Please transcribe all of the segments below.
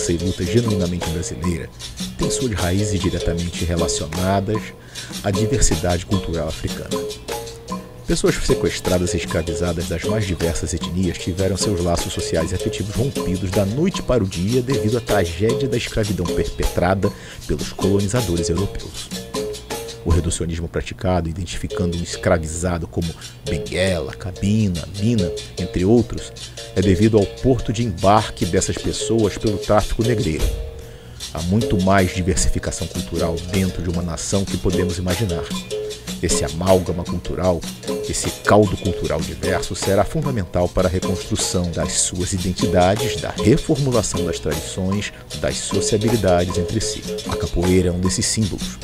dança e luta genuinamente brasileira tem suas raízes diretamente relacionadas à diversidade cultural africana. Pessoas sequestradas e escravizadas das mais diversas etnias tiveram seus laços sociais e afetivos rompidos da noite para o dia devido à tragédia da escravidão perpetrada pelos colonizadores europeus. O reducionismo praticado, identificando um escravizado como Benguela, Cabina, Mina, entre outros, é devido ao porto de embarque dessas pessoas pelo tráfico negreiro. Há muito mais diversificação cultural dentro de uma nação que podemos imaginar. Esse amálgama cultural, esse caldo cultural diverso será fundamental para a reconstrução das suas identidades, da reformulação das tradições, das sociabilidades entre si. A capoeira é um desses símbolos.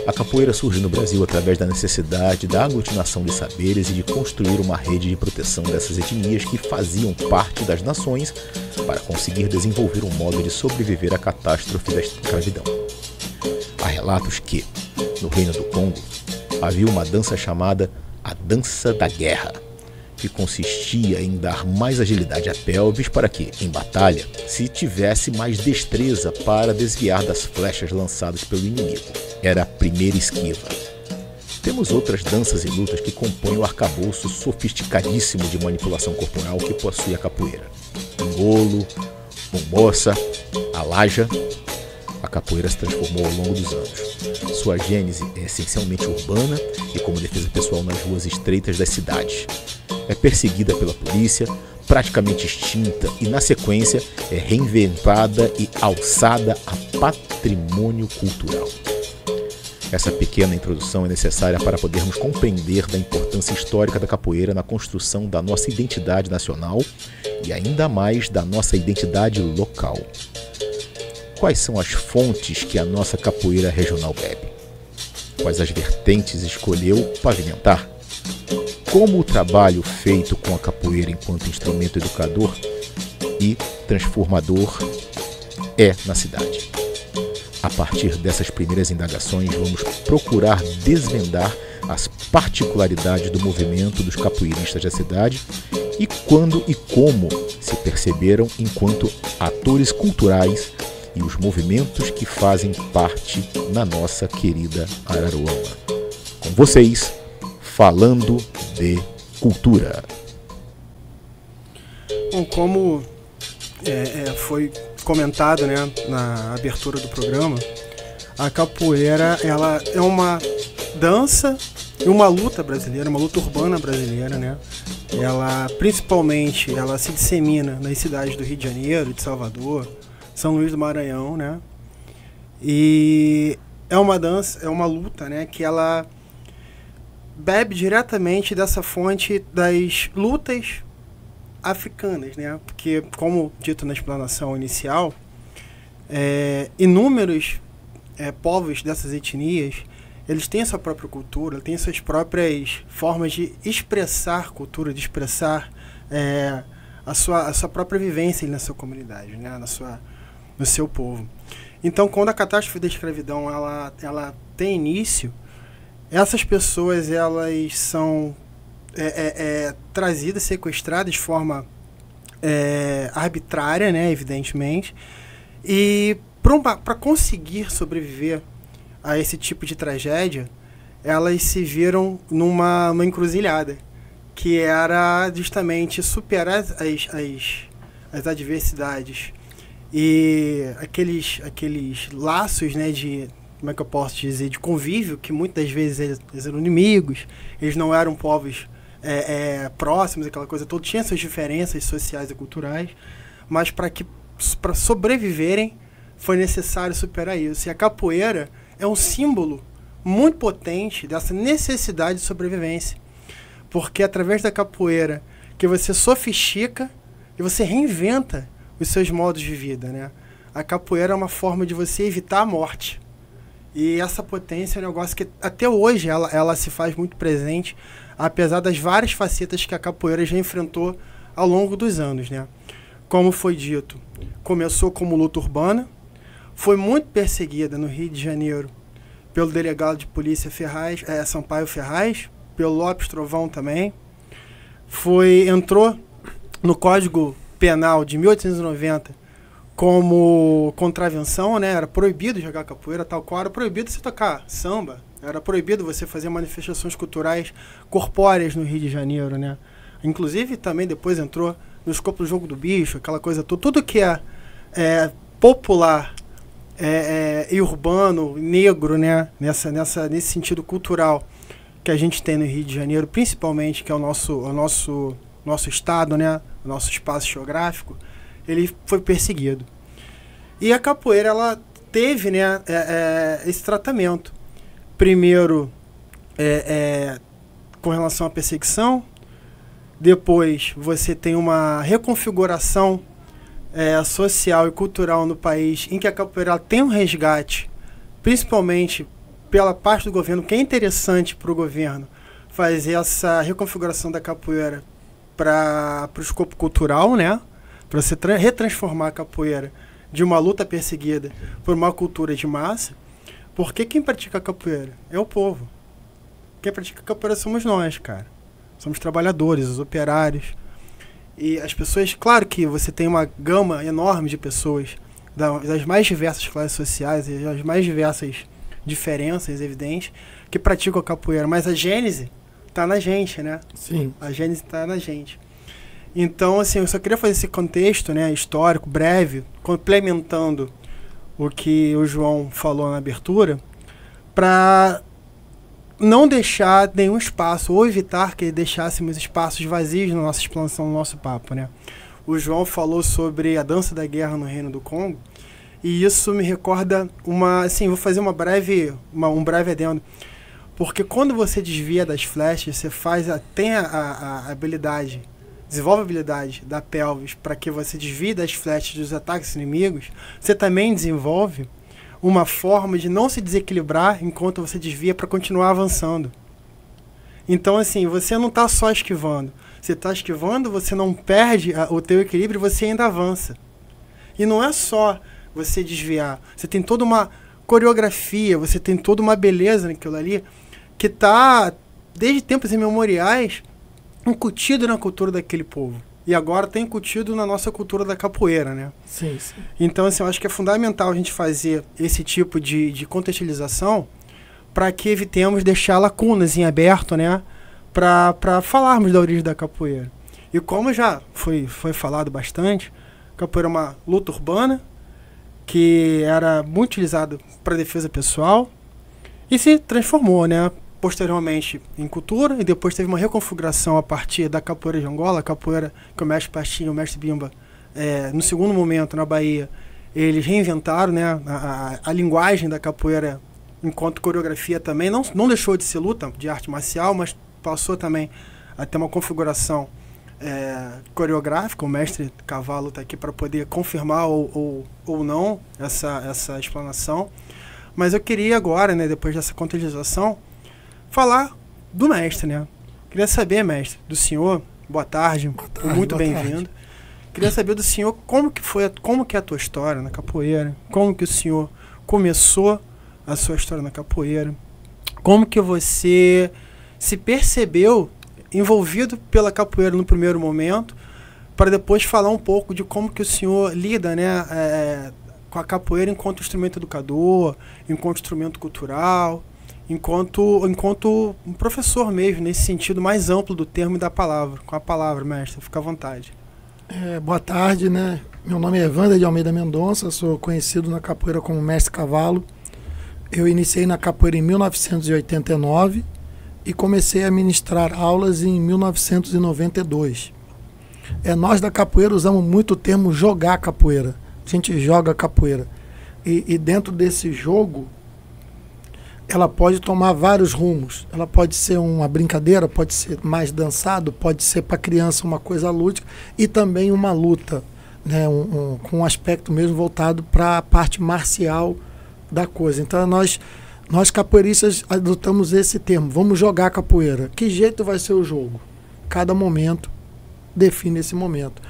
A capoeira surge no Brasil através da necessidade da aglutinação de saberes e de construir uma rede de proteção dessas etnias que faziam parte das nações para conseguir desenvolver um modo de sobreviver à catástrofe da escravidão. Há relatos que, no Reino do Congo, havia uma dança chamada a Dança da Guerra, que consistia em dar mais agilidade à pelvis para que, em batalha, se tivesse mais destreza para desviar das flechas lançadas pelo inimigo. Era a primeira esquiva. Temos outras danças e lutas que compõem o arcabouço sofisticadíssimo de manipulação corporal que possui a capoeira. Ngolo, Moça, a Laja. A capoeira se transformou ao longo dos anos. Sua gênese é essencialmente urbana e como defesa pessoal nas ruas estreitas das cidades. É perseguida pela polícia, praticamente extinta e, na sequência, é reinventada e alçada a patrimônio cultural. Essa pequena introdução é necessária para podermos compreender da importância histórica da capoeira na construção da nossa identidade nacional e ainda mais da nossa identidade local. Quais são as fontes que a nossa capoeira regional bebe? Quais as vertentes escolheu pavimentar? Como o trabalho feito com a capoeira enquanto instrumento educador e transformador é na cidade? A partir dessas primeiras indagações, vamos procurar desvendar as particularidades do movimento dos capoeiristas da cidade e quando e como se perceberam enquanto atores culturais e os movimentos que fazem parte na nossa querida Araruama. Com vocês, falando de cultura. Bom, como foi comentado, né, na abertura do programa, a capoeira ela é uma dança e uma luta brasileira, uma luta urbana brasileira, né? Ela principalmente ela se dissemina nas cidades do Rio de Janeiro, de Salvador, São Luís do Maranhão, né? E é uma dança, é uma luta, né, que ela bebe diretamente dessa fonte das lutas africanas, né? Porque, como dito na explanação inicial, inúmeros povos dessas etnias, eles têm a sua própria cultura, têm suas próprias formas de expressar cultura, de expressar a sua própria vivência na sua comunidade, né? No seu povo. Então, quando a catástrofe da escravidão ela tem início, essas pessoas elas são trazidas, sequestradas de forma arbitrária, né, evidentemente, e para conseguir sobreviver a esse tipo de tragédia, elas se viram numa encruzilhada, que era justamente superar as adversidades e aqueles laços, né, de, como é que eu posso dizer, de convívio, que muitas vezes eles eram inimigos, eles não eram povos próximos, aquela coisa toda, tinha suas diferenças sociais e culturais, mas para sobreviverem foi necessário superar isso. E a capoeira é um símbolo muito potente dessa necessidade de sobrevivência, porque é através da capoeira que você sofistica e você reinventa os seus modos de vida, né? A capoeira é uma forma de você evitar a morte. E essa potência é um negócio que até hoje ela se faz muito presente, apesar das várias facetas que a capoeira já enfrentou ao longo dos anos, né? Como foi dito, começou como luta urbana, foi muito perseguida no Rio de Janeiro pelo delegado de polícia Sampaio Ferraz, pelo Lopes Trovão também. Entrou no Código Penal de 1890 como contravenção, né? Era proibido jogar capoeira, tal qual era proibido você tocar samba, era proibido você fazer manifestações culturais corpóreas no Rio de Janeiro, né? Inclusive também depois entrou no escopo do jogo do bicho, aquela coisa toda, tudo que é popular e urbano, negro, né? Nesse sentido cultural que a gente tem no Rio de Janeiro, principalmente, que é o nosso estado, né? O nosso espaço geográfico, ele foi perseguido. E a capoeira, ela teve, né, esse tratamento. Primeiro, com relação à perseguição, depois você tem uma reconfiguração social e cultural no país, em que a capoeira tem um resgate, principalmente pela parte do governo, que é interessante para o governo fazer essa reconfiguração da capoeira para o escopo cultural, né? Para você retransformar a capoeira de uma luta perseguida por uma cultura de massa. Porque quem pratica a capoeira é o povo. Quem pratica a capoeira somos nós, cara. Somos trabalhadores, os operários. E as pessoas, claro que você tem uma gama enorme de pessoas das mais diversas classes sociais e das mais diversas diferenças evidentes que praticam a capoeira, mas a gênese está na gente, né? Sim. A gênese está na gente. Então, assim, eu só queria fazer esse contexto, né, histórico, breve, complementando o que o João falou na abertura, para não deixar nenhum espaço, ou evitar que deixássemos espaços vazios na nossa explanação, no nosso papo, né? O João falou sobre a dança da guerra no Reino do Congo, e isso me recorda assim, vou fazer um breve adendo, porque quando você desvia das flechas, você tem a habilidade, desenvolve a habilidade da pelvis para que você desvie das flechas dos ataques inimigos, você também desenvolve uma forma de não se desequilibrar enquanto você desvia para continuar avançando. Então, assim, você não está só esquivando. Você está esquivando, você não perde o teu equilíbrio, você ainda avança. E não é só você desviar. Você tem toda uma coreografia, você tem toda uma beleza naquilo ali que está, desde tempos imemoriais, incutido na cultura daquele povo. E agora está incutido na nossa cultura da capoeira, né? Sim, sim. Então, assim, eu acho que é fundamental a gente fazer esse tipo de contextualização para que evitemos deixar lacunas em aberto, né? Para falarmos da origem da capoeira. E como já foi falado bastante, a capoeira é uma luta urbana que era muito utilizada para defesa pessoal e se transformou, né? Posteriormente em cultura, e depois teve uma reconfiguração a partir da capoeira de Angola, a capoeira que o mestre Pastinho e o mestre Bimba, no segundo momento, na Bahia, eles reinventaram, né, a linguagem da capoeira enquanto coreografia também, não deixou de ser luta de arte marcial, mas passou também a ter uma configuração coreográfica. O mestre Cavalo está aqui para poder confirmar ou não essa explanação. Mas eu queria agora, né, depois dessa contextualização, falar do mestre, né? Queria saber, mestre, do senhor, boa tarde, muito bem-vindo. Queria saber do senhor como que é a tua história na capoeira, como que o senhor começou a sua história na capoeira, como que você se percebeu envolvido pela capoeira no primeiro momento, para depois falar um pouco de como que o senhor lida, né, com a capoeira enquanto instrumento educador, enquanto instrumento cultural, enquanto um professor mesmo, nesse sentido mais amplo do termo e da palavra. Com a palavra, mestre, fica à vontade. Boa tarde, né? Meu nome é Evandro de Almeida Mendonça, sou conhecido na capoeira como Mestre Cavalo. Eu iniciei na capoeira em 1989 e comecei a ministrar aulas em 1992. Nós da capoeira usamos muito o termo jogar capoeira. A gente joga capoeira. E dentro desse jogo, ela pode tomar vários rumos. Ela pode ser uma brincadeira, pode ser mais dançado, pode ser para criança uma coisa lúdica e também uma luta, né, com um aspecto mesmo voltado para a parte marcial da coisa. Então nós capoeiristas adotamos esse termo, vamos jogar capoeira. Que jeito vai ser o jogo? Cada momento define esse momento.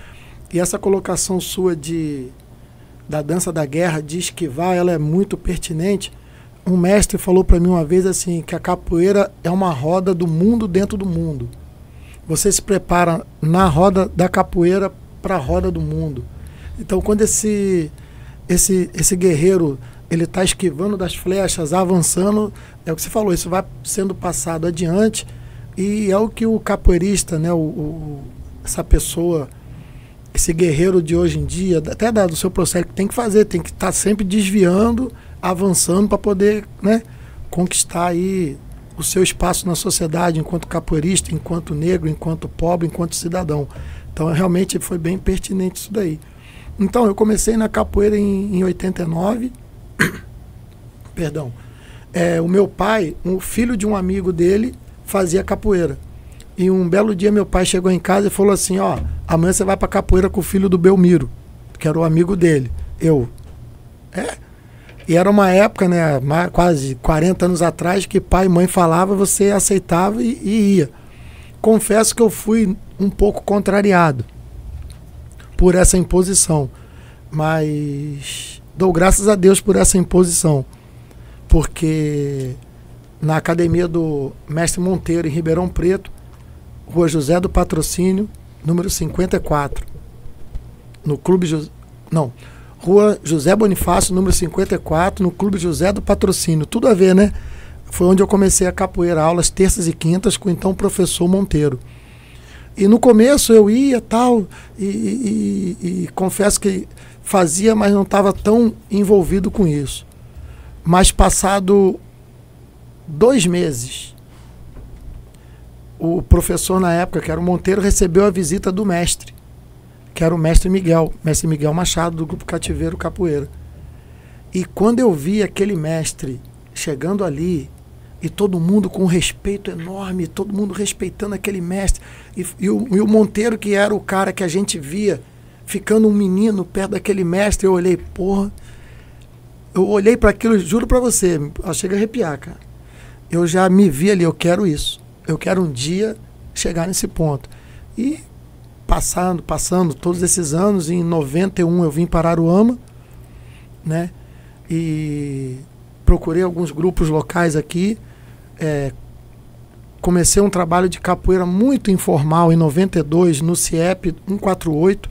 E essa colocação sua da dança da guerra, de esquivar, ela é muito pertinente. Um mestre falou para mim uma vez assim, que a capoeira é uma roda do mundo dentro do mundo. Você se prepara na roda da capoeira para a roda do mundo. Então, quando esse guerreiro ele está esquivando das flechas, avançando, é o que você falou, isso vai sendo passado adiante, e é o que o capoeirista, né, essa pessoa, esse guerreiro de hoje em dia, até do seu processo, que tem que fazer, tem que estar sempre desviando, avançando para poder, né, conquistar aí o seu espaço na sociedade enquanto capoeirista, enquanto negro, enquanto pobre, enquanto cidadão. Então realmente foi bem pertinente isso daí. Então eu comecei na capoeira em 89. Perdão. O meu pai, o filho de um amigo dele, fazia capoeira. E um belo dia meu pai chegou em casa e falou assim, ó, amanhã você vai pra capoeira com o filho do Belmiro, que era o amigo dele. E era uma época, né, quase 40 anos atrás, que pai e mãe falavam, você aceitava e ia. Confesso que eu fui um pouco contrariado por essa imposição, mas dou graças a Deus por essa imposição, porque na academia do Mestre Monteiro, em Ribeirão Preto, Rua José do Patrocínio, número 54, no Clube Rua José Bonifácio, número 54, no Clube José do Patrocínio. Tudo a ver, né? Foi onde eu comecei a capoeira, aulas terças e quintas com então o professor Monteiro. E no começo eu ia tal, e confesso que fazia, mas não estava tão envolvido com isso. Mas passado 2 meses, o professor na época, que era o Monteiro, recebeu a visita do mestre, que era o mestre Miguel Machado, do Grupo Cativeiro Capoeira. E quando eu vi aquele mestre chegando ali, e todo mundo com um respeito enorme, todo mundo respeitando aquele mestre, e o Monteiro, que era o cara que a gente via ficando um menino perto daquele mestre, eu olhei, eu olhei para aquilo, juro para você, eu chego a arrepiar, cara. Eu já me vi ali, eu quero isso, eu quero um dia chegar nesse ponto. E passando todos esses anos, em 91 eu vim para Aruama, né? E procurei alguns grupos locais aqui, comecei um trabalho de capoeira muito informal em 92 no CIEP 148.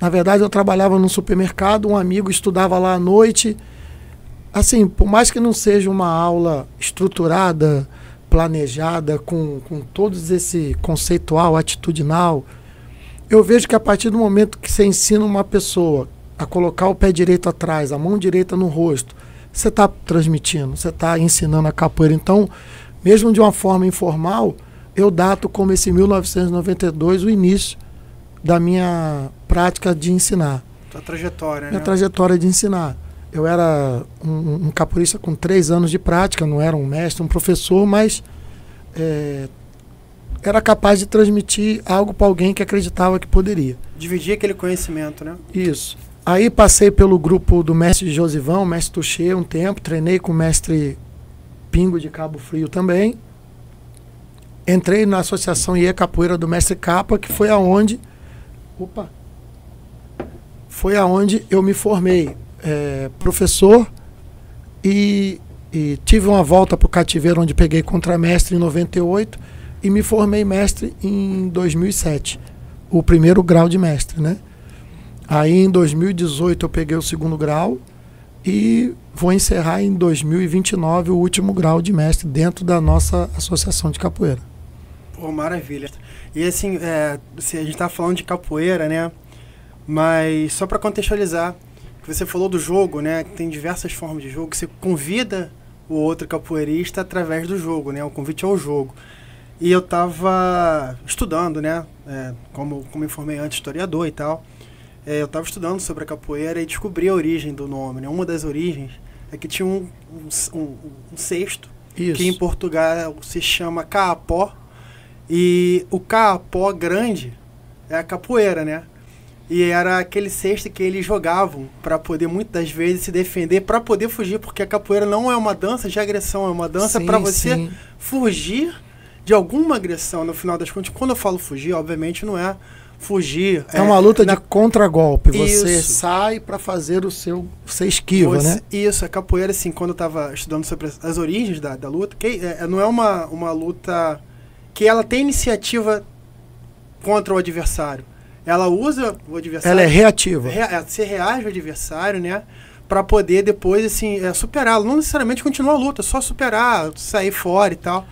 Na verdade eu trabalhava num supermercado, um amigo estudava lá à noite. Assim, por mais que não seja uma aula estruturada, planejada, com todos esse conceitual, atitudinal, eu vejo que a partir do momento que você ensina uma pessoa a colocar o pé direito atrás, a mão direita no rosto, você está transmitindo, você está ensinando a capoeira. Então, mesmo de uma forma informal, eu dato como esse 1992 o início da minha prática de ensinar. Tua trajetória, Minha trajetória de ensinar. Eu era um capoeirista com 3 anos de prática, não era um mestre, um professor, mas era capaz de transmitir algo para alguém que acreditava que poderia. Dividir aquele conhecimento, né? Isso. Aí passei pelo grupo do mestre Josivão, mestre Tuxê, um tempo, treinei com o mestre Pingo de Cabo Frio também. Entrei na associação IE Capoeira do mestre Capa, que foi aonde eu me formei professor e tive uma volta para o cativeiro, onde peguei contramestre em 98 e me formei mestre em 2007, o primeiro grau de mestre, né? Aí em 2018 eu peguei o 2º grau e vou encerrar em 2029 o último grau de mestre dentro da nossa associação de capoeira. Pô, maravilha. E assim, a gente tá falando de capoeira, né? Mas só para contextualizar, que você falou do jogo, né? Que tem diversas formas de jogo, que você convida o outro capoeirista através do jogo, né? O convite ao jogo. E eu tava estudando, né? Como informei antes, historiador e tal. Eu estava estudando sobre a capoeira e descobri a origem do nome, né? Uma das origens é que tinha um cesto, Isso, que em Portugal se chama caapó, e o caapó grande é a capoeira, né? E era aquele cesto que eles jogavam para poder muitas vezes se defender, para poder fugir, porque a capoeira não é uma dança de agressão, é uma dança para você fugir de alguma agressão. No final das contas, quando eu falo fugir, obviamente não é fugir. É uma luta de contragolpe. Você sai para fazer o seu... Você esquiva, né? Isso, a capoeira, assim, quando eu estava estudando sobre as origens da luta, que não é uma luta que ela tem iniciativa contra o adversário. Ela usa o adversário... Ela é reativa. Você reage ao adversário, né? Pra poder depois, assim, superá-lo. Não necessariamente continuar a luta, só superar, sair fora e tal.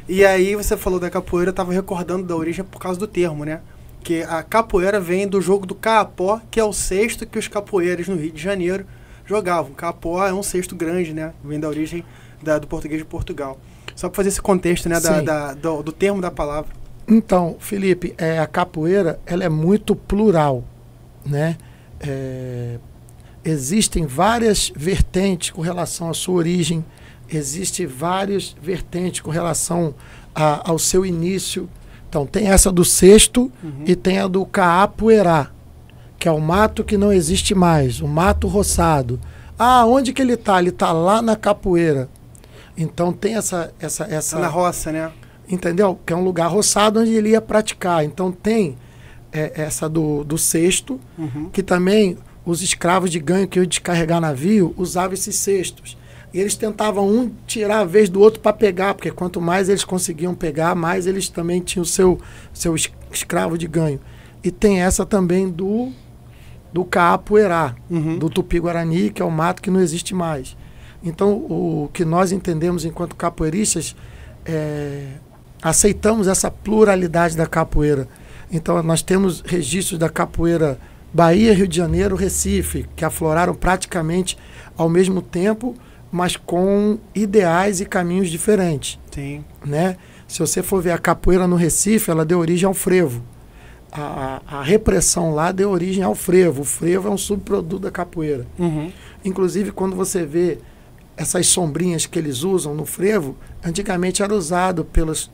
E aí você falou da capoeira, eu tava recordando da origem por causa do termo, né? Que a capoeira vem do jogo do caapó, que é o cesto que os capoeiras no Rio de Janeiro jogavam. Caapó é um cesto grande, né? Vem da origem do português de Portugal. Só para fazer esse contexto, né? Do termo da palavra. Então, Felipe, a capoeira ela é muito plural, né? Existem várias vertentes com relação à sua origem, existem várias vertentes com relação ao seu início. Então, tem essa do cesto e tem a do caapoeirá, que é o mato que não existe mais, o mato roçado. Ah, onde que ele está? Ele está lá na capoeira. Então, tem essa Tá na roça, né? Entendeu? Que é um lugar roçado onde ele ia praticar. Então, tem essa do cesto, que também os escravos de ganho que iam descarregar navio usavam esses cestos. E eles tentavam tirar a vez do outro para pegar, porque quanto mais eles conseguiam pegar, mais eles também tinham o seu escravo de ganho. E tem essa também do caapoeirá, do Tupi-Guarani, que é o mato que não existe mais. Então, o que nós entendemos enquanto capoeiristas, aceitamos essa pluralidade da capoeira. Então, nós temos registros da capoeira Bahia, Rio de Janeiro, Recife, que afloraram praticamente ao mesmo tempo, mas com ideais e caminhos diferentes. Sim. Né? Se você for ver a capoeira no Recife, ela deu origem ao frevo. A repressão lá deu origem ao frevo. O frevo é um subproduto da capoeira. Inclusive, quando você vê essas sombrinhas que eles usam no frevo, antigamente era usado pelos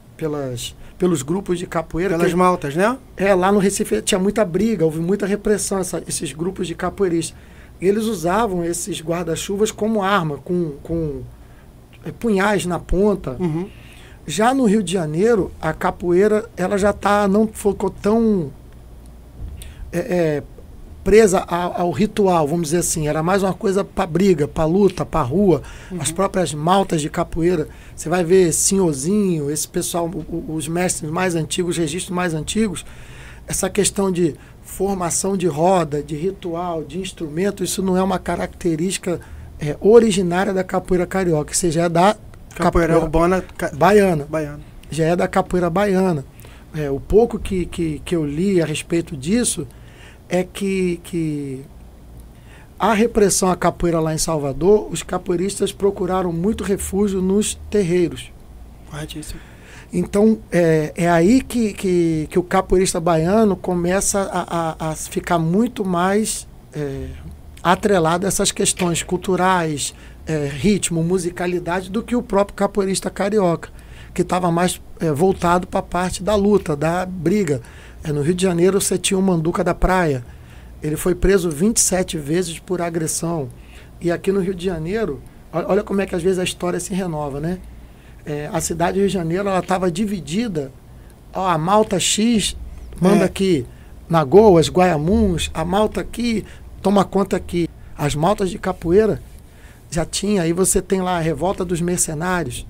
grupos de capoeira. Pelas maltas, né? Lá no Recife tinha muita briga, houve muita repressão, esses grupos de capoeiristas. Eles usavam esses guarda-chuvas como arma, com punhais na ponta. Já no Rio de Janeiro, a capoeira ela já não ficou tão presa ao ritual, vamos dizer assim. Era mais uma coisa para briga, para luta, para rua. As próprias maltas de capoeira. Você vai ver Senhorzinho, esse pessoal, os mestres mais antigos, os registros mais antigos, essa questão de formação de roda, de ritual, de instrumento, isso não é uma característica originária da capoeira carioca, ou seja, é da capoeira urbana baiana. Baiana. Já é da capoeira baiana. O pouco que eu li a respeito disso é que a repressão à capoeira lá em Salvador, os capoeiristas procuraram muito refúgio nos terreiros. Corretíssimo. Então, é aí que o capoeirista baiano começa a ficar muito mais atrelado a essas questões culturais, ritmo, musicalidade, do que o próprio capoeirista carioca, que estava mais voltado para a parte da luta, da briga. No Rio de Janeiro, você tinha o Manduca da Praia. Ele foi preso 27 vezes por agressão. E aqui no Rio de Janeiro, olha como é que às vezes a história se renova, né? A cidade do Rio de Janeiro estava dividida. A malta X manda aqui, Nagoas, Guaiamuns, a malta aqui toma conta aqui. As maltas de capoeira já tinha. Aí você tem lá a revolta dos mercenários,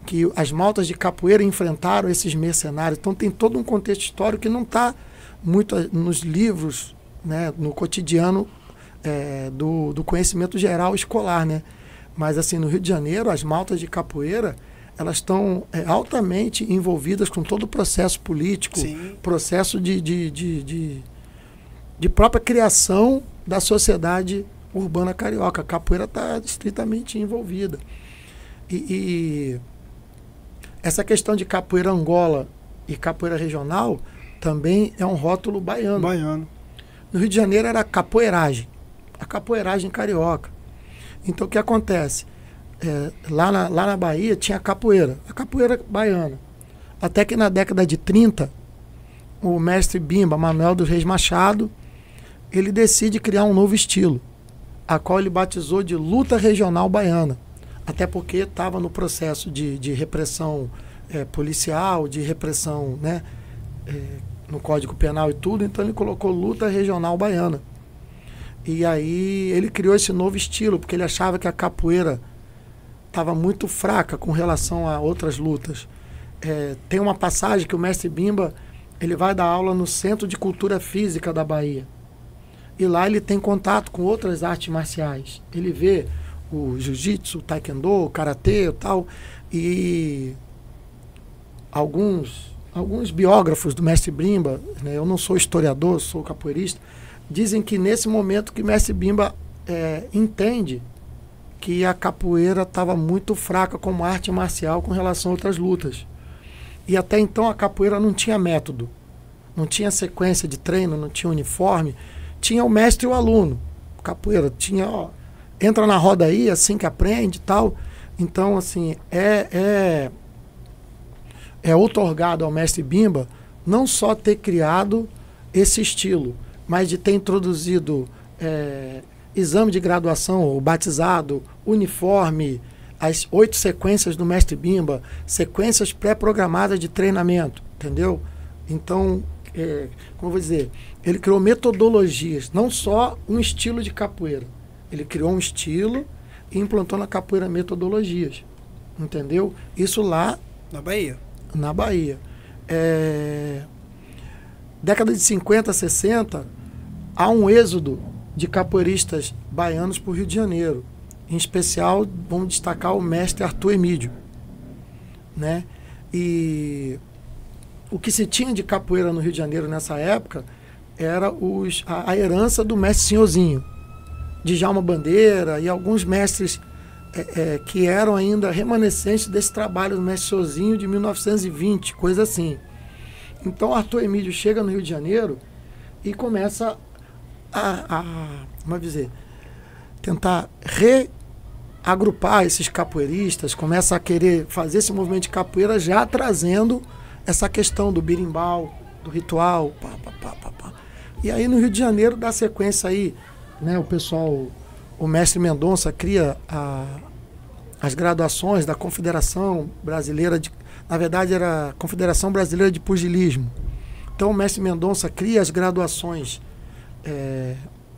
que as maltas de capoeira enfrentaram esses mercenários. Então tem todo um contexto histórico que não está muito nos livros, né, no cotidiano do conhecimento geral escolar, né? Mas assim, no Rio de Janeiro, as maltas de capoeira, elas estão altamente envolvidas com todo o processo político, Sim. processo de própria criação da sociedade urbana carioca. A capoeira está estritamente envolvida. E essa questão de capoeira Angola e capoeira regional também é um rótulo baiano. Baiano. No Rio de Janeiro era a capoeiragem carioca. Então o que acontece? Lá na Bahia tinha a capoeira baiana. Até que na década de 30, o mestre Bimba, Manuel dos Reis Machado, ele decide criar um novo estilo, a qual ele batizou de luta regional baiana. Até porque estava no processo de repressão policial, de repressão, né, no Código Penal e tudo, então ele colocou luta regional baiana. E aí ele criou esse novo estilo, porque ele achava que a capoeira estava muito fraca com relação a outras lutas. Tem uma passagem que o mestre Bimba ele vai dar aula no Centro de Cultura Física da Bahia. E lá ele tem contato com outras artes marciais. Ele vê o jiu-jitsu, o taekwondo, o karatê e tal. E alguns biógrafos do mestre Bimba, né, eu não sou historiador, sou capoeirista, dizem que nesse momento que o mestre Bimba entende que a capoeira estava muito fraca como arte marcial com relação a outras lutas. E até então a capoeira não tinha método, não tinha sequência de treino, não tinha uniforme, tinha o mestre e o aluno. Capoeira tinha, entra na roda aí, assim que aprende e tal. Então, assim, é outorgado ao mestre Bimba não só ter criado esse estilo, mas de ter introduzido exame de graduação, o batizado, uniforme, as 8 sequências do mestre Bimba, sequências pré-programadas de treinamento, entendeu? Então, como eu vou dizer, ele criou metodologias, não só um estilo de capoeira. Ele criou um estilo e implantou na capoeira metodologias, entendeu? Isso lá Na Bahia. Na Bahia. Década de 50, 60, há um êxodo de capoeiristas baianos para o Rio de Janeiro. Em especial, vamos destacar o mestre Arthur Emídio, né? E o que se tinha de capoeira no Rio de Janeiro nessa época era a herança do mestre Senhorzinho, de Djalma Bandeira e alguns mestres que eram ainda remanescentes desse trabalho do mestre Senhorzinho de 1920, coisa assim. Então Arthur Emídio chega no Rio de Janeiro e começa vamos dizer, tentar reagrupar esses capoeiristas, começa a querer fazer esse movimento de capoeira já trazendo essa questão do birimbau, do ritual, E aí no Rio de Janeiro dá sequência aí, né, o mestre Mendonça cria as graduações da Confederação Brasileira na verdade era a Confederação Brasileira de Pugilismo. Então o mestre Mendonça cria as graduações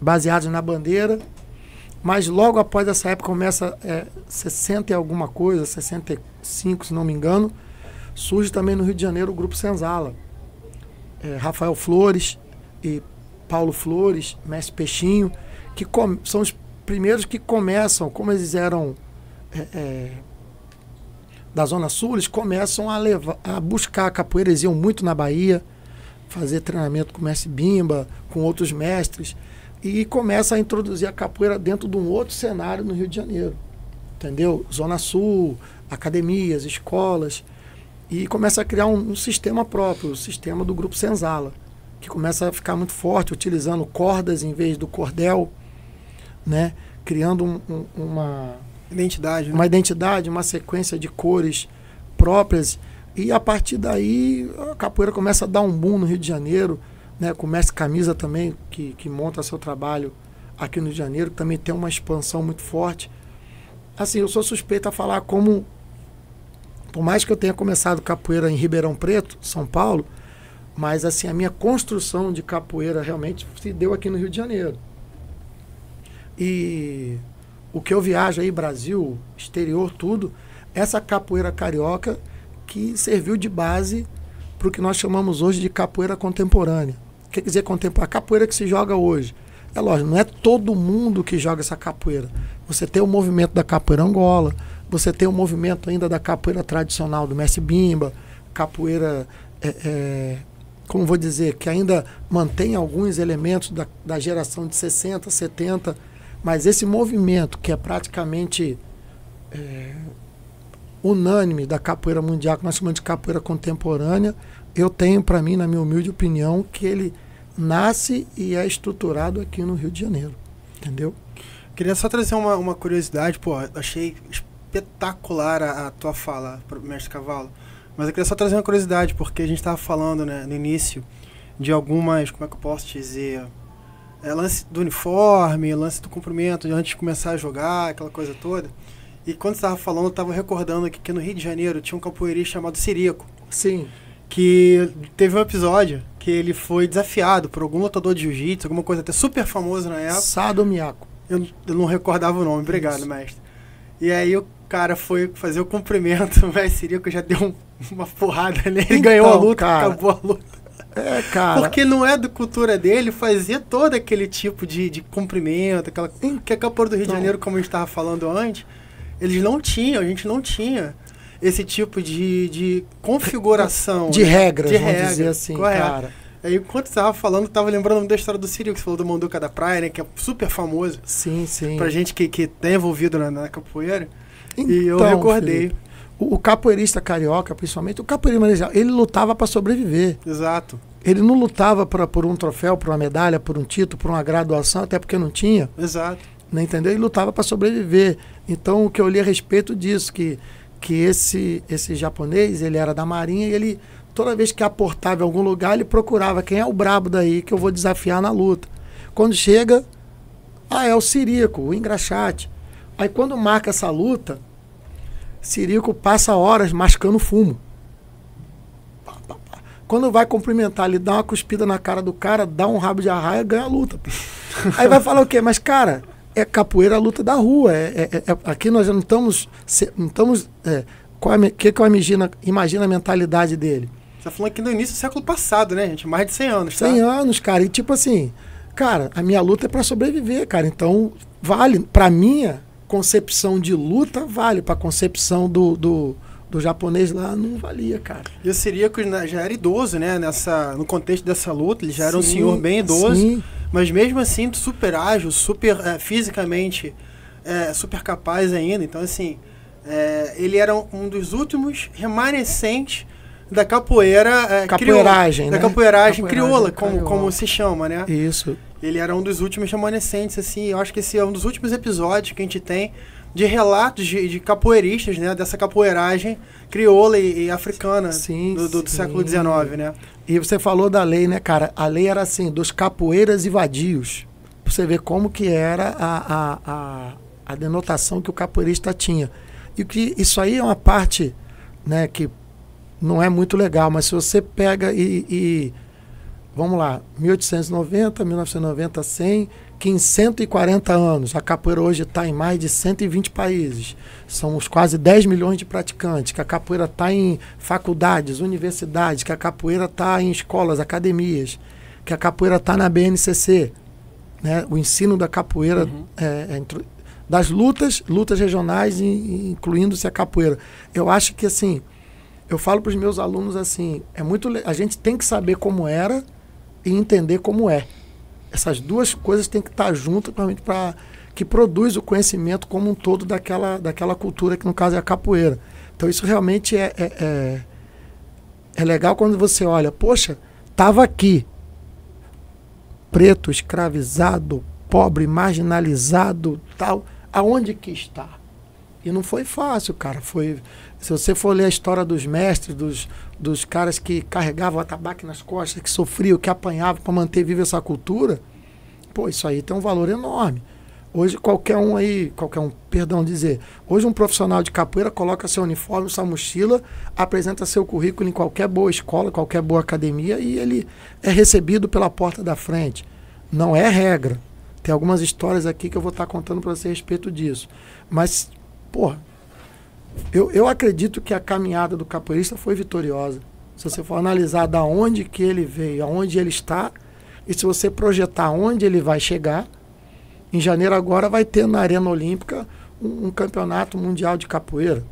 baseadas na bandeira, mas logo após essa época começa 60 e alguma coisa, 65 se não me engano, surge também no Rio de Janeiro o Grupo Senzala. Rafael Flores e Paulo Flores, mestre Peixinho, que são os primeiros que começam, como eles eram da Zona Sul, eles começam a buscar a capoeira, eles iam muito na Bahia, fazer treinamento com o mestre Bimba, com outros mestres, e começa a introduzir a capoeira dentro de um outro cenário no Rio de Janeiro, entendeu? Zona Sul, academias, escolas, e começa a criar um sistema próprio, o sistema do Grupo Senzala, que começa a ficar muito forte, utilizando cordas em vez do cordel, né? Criando uma identidade, né? Uma identidade, uma sequência de cores próprias, e a partir daí a capoeira começa a dar um boom no Rio de Janeiro, né? Com o mestre Camisa também, que monta seu trabalho aqui no Rio de Janeiro, que também tem uma expansão muito forte. Assim, eu sou suspeito a falar como, por mais que eu tenha começado capoeira em Ribeirão Preto, São Paulo, mas assim, a minha construção de capoeira realmente se deu aqui no Rio de Janeiro. E o que eu viajo aí, Brasil, exterior, tudo, essa capoeira carioca que serviu de base para o que nós chamamos hoje de capoeira contemporânea. O que quer dizer contemporânea? A capoeira que se joga hoje. É lógico, não é todo mundo que joga essa capoeira. Você tem o movimento da capoeira Angola, você tem o movimento ainda da capoeira tradicional do mestre Bimba, capoeira, como vou dizer, que ainda mantém alguns elementos da geração de 60, 70, mas esse movimento que é praticamente unânime da capoeira mundial, que nós chamamos de capoeira contemporânea, eu tenho para mim, na minha humilde opinião, que ele nasce e é estruturado aqui no Rio de Janeiro, entendeu? Queria só trazer uma curiosidade, pô, achei espetacular a tua fala, mestre Cavalo, mas eu queria só trazer uma curiosidade, porque a gente estava falando, né, no início de algumas, como é que eu posso dizer, lance do uniforme, lance do comprimento, antes de começar a jogar, aquela coisa toda. E quando você estava falando, eu estava recordando que no Rio de Janeiro tinha um capoeirista chamado Sirico. Sim. Que teve um episódio que ele foi desafiado por algum lutador de jiu-jitsu, alguma coisa até super famosa na época. Sado Miyako. Eu não recordava o nome, obrigado, isso, mestre. E aí o cara foi fazer o cumprimento, o mestre Sirico já deu uma porrada nele, ele ganhou a luta, cara, acabou a luta. Cara. Porque não é da cultura dele fazer todo aquele tipo de cumprimento, que a capoeira do Rio de Janeiro, como a gente estava falando antes, eles não tinham, a gente não tinha esse tipo de configuração. De regras, de vamos regra, dizer assim, correto. cara. Aí, enquanto você estava falando, estava lembrando da história do Cirilo, que você falou do Manduca da Praia, né? Que é super famoso. Sim. Pra gente que tá envolvido na capoeira. Então, e eu recordei. Felipe, o capoeirista carioca, principalmente, o capoeirista, ele lutava para sobreviver. Exato. Ele não lutava por um troféu, por uma medalha, por um título, por uma graduação, até porque não tinha. Exato. Né, entendeu? Ele lutava para sobreviver. Então, o que eu li a respeito disso, que esse japonês, ele era da Marinha e ele, toda vez que aportava em algum lugar, ele procurava quem é o brabo daí que eu vou desafiar na luta. Quando chega, é o Sirico, o engraxate. Aí, quando marca essa luta, Sirico passa horas mascando fumo. Quando vai cumprimentar, ele dá uma cuspida na cara do cara, dá um rabo de arraia, ganha a luta. Aí vai falar o quê? Mas, cara, é capoeira, a luta da rua. Aqui nós não estamos... que eu imagino a mentalidade dele? Você tá falando aqui no início do século passado, né, gente? Mais de 100 anos, tá? 100 anos, cara. E tipo assim, cara, a minha luta é para sobreviver, cara. Então, vale. Pra minha concepção de luta, vale. Pra concepção do japonês lá, não valia, cara. E o Sirico já era idoso, né? No contexto dessa luta, ele já era um Sim, senhor bem idoso. sim. Mas mesmo assim, super ágil, super fisicamente, super capaz ainda. Então, assim, ele era um dos últimos remanescentes da capoeira capoeiragem, crioula, né? Da capoeiragem crioula, crioula. como se chama, né? Isso. Ele era um dos últimos remanescentes, assim. Eu acho que esse é um dos últimos episódios que a gente tem de relatos de capoeiristas, né? Dessa capoeiragem crioula e africana do século XIX, né? E você falou da lei, né, cara? A lei era assim, dos capoeiras e vadios. Pra você ver como que era a denotação que o capoeirista tinha. E que isso aí é uma parte, né, que não é muito legal, mas se você pega vamos lá, 1890, 1990, 100, que em 140 anos, a capoeira hoje está em mais de 120 países. São os quase 10 milhões de praticantes, que a capoeira está em faculdades, universidades, que a capoeira está em escolas, academias, que a capoeira está na BNCC. Né? O ensino da capoeira, das lutas regionais, incluindo-se a capoeira. Eu acho que, assim, eu falo para os meus alunos assim, a gente tem que saber como era e entender como é. Essas duas coisas têm que estar juntas para que produz o conhecimento como um todo daquela cultura, que no caso é a capoeira. Então isso realmente é legal quando você olha, poxa, estava aqui, preto, escravizado, pobre, marginalizado, tal, aonde que está? E não foi fácil, cara. Se você for ler a história dos mestres, dos caras que carregavam a tabaco nas costas, que sofriam, que apanhavam para manter viva essa cultura, pô, isso aí tem um valor enorme. Hoje hoje um profissional de capoeira coloca seu uniforme, sua mochila, apresenta seu currículo em qualquer boa escola, qualquer boa academia e ele é recebido pela porta da frente. Não é regra. Tem algumas histórias aqui que eu vou estar contando para você a respeito disso. Mas, porra, eu acredito que a caminhada do capoeirista foi vitoriosa. Se você for analisar da onde que ele veio, aonde ele está, e se você projetar onde ele vai chegar, em janeiro agora vai ter na Arena Olímpica um campeonato mundial de capoeira,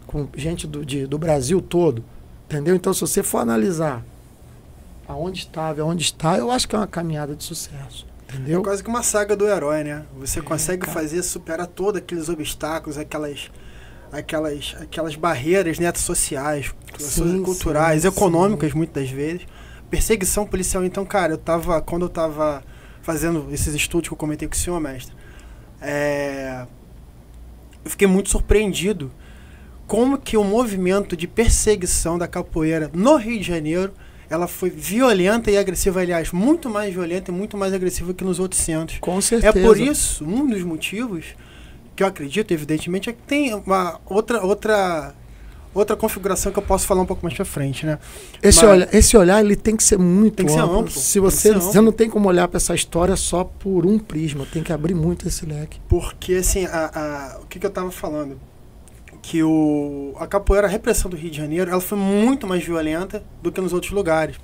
com gente do Brasil todo, entendeu? Então, se você for analisar aonde estava e aonde está, eu acho que é uma caminhada de sucesso. Entendeu? É quase que uma saga do herói, né? Você consegue superar todos aqueles obstáculos, aquelas barreiras, né, sociais, culturais, econômicas, muitas das vezes. Perseguição policial. Então, cara, quando eu tava fazendo esses estudos que eu comentei com o senhor, mestre, eu fiquei muito surpreendido como que o movimento de perseguição da capoeira no Rio de Janeiro, ela foi violenta e agressiva, aliás, muito mais violenta e muito mais agressiva que nos outros centros. Com certeza. É por isso, um dos motivos, que eu acredito, evidentemente, é que tem uma outra configuração que eu posso falar um pouco mais pra frente, né? Esse olhar, ele tem que ser muito amplo. Se você não tem como olhar para essa história só por um prisma, tem que abrir muito esse leque. Porque, assim, o que eu tava falando? que a capoeira, a repressão do Rio de Janeiro, ela foi muito mais violenta do que nos outros lugares.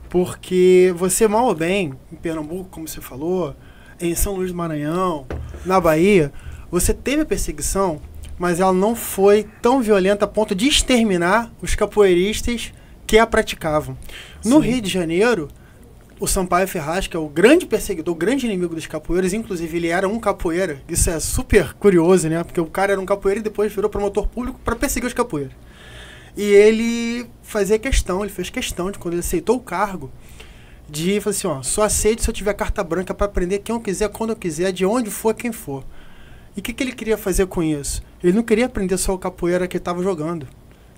Porque você, mal ou bem, em Pernambuco, como você falou, em São Luís do Maranhão, na Bahia, você teve a perseguição, mas ela não foi tão violenta a ponto de exterminar os capoeiristas que a praticavam. No Rio de Janeiro, o Sampaio Ferraz, que é o grande perseguidor, o grande inimigo dos capoeiras, inclusive ele era um capoeira, isso é super curioso, né? Porque o cara era um capoeira e depois virou promotor público para perseguir os capoeiras. E ele fez questão de, quando ele aceitou o cargo, de falar assim, ó, só aceito se eu tiver carta branca para prender quem eu quiser, quando eu quiser, de onde for, quem for. E o que ele queria fazer com isso? Ele não queria prender só o capoeira que estava jogando.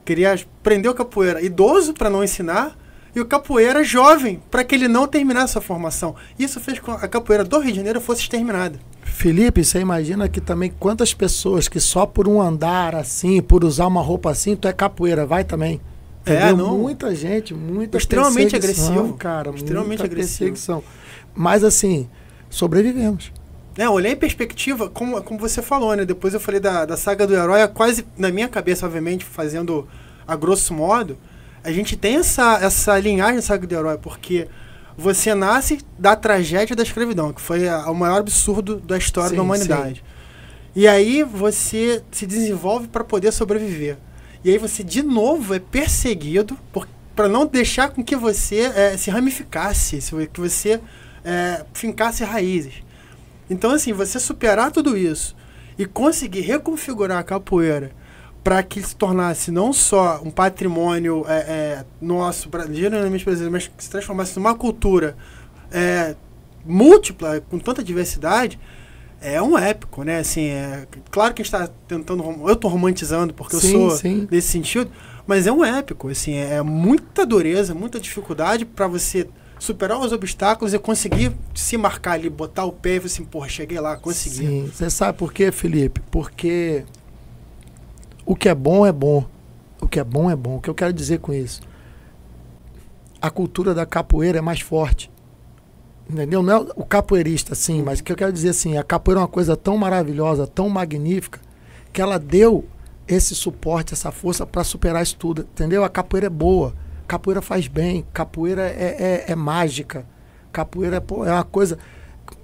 Queria prender o capoeira idoso para não ensinar e o capoeira jovem para que ele não terminasse a formação. Isso fez com que a capoeira do Rio de Janeiro fosse exterminada. Felipe, você imagina que também quantas pessoas que só por um andar assim, por usar uma roupa assim, tu é capoeira, vai também. Não. Muita gente, muita extremamente agressivo, cara, extremamente agressivo. Perseguição. Mas assim, sobrevivemos. Olhar em perspectiva, como você falou, né? Depois eu falei da saga do herói, quase na minha cabeça, obviamente, fazendo a grosso modo, a gente tem essa linhagem da saga do herói, porque você nasce da tragédia da escravidão, que foi o maior absurdo da história da humanidade. Sim. E aí você se desenvolve para poder sobreviver. E aí você, de novo, é perseguido para não deixar com que você se ramificasse, que você fincasse raízes. Então, assim, você superar tudo isso e conseguir reconfigurar a capoeira para que se tornasse não só um patrimônio nosso, geralmente brasileiro, mas que se transformasse numa cultura múltipla, com tanta diversidade, é um épico, né? Assim, claro que a gente está tentando... Eu estou romantizando porque eu sou desse sentido, mas é um épico, assim, é muita dureza, muita dificuldade para você superar os obstáculos e conseguir se marcar ali, botar o pé e falar assim, porra, cheguei lá, consegui. Sim, você sabe por quê, Felipe? Porque o que é bom é bom. O que é bom é bom. O que eu quero dizer com isso? A cultura da capoeira é mais forte. Entendeu? Não é o capoeirista, sim, mas o que eu quero dizer assim, a capoeira é uma coisa tão maravilhosa, tão magnífica, que ela deu esse suporte, essa força para superar isso tudo. Entendeu? A capoeira é boa. Capoeira faz bem, capoeira é mágica, capoeira é uma coisa...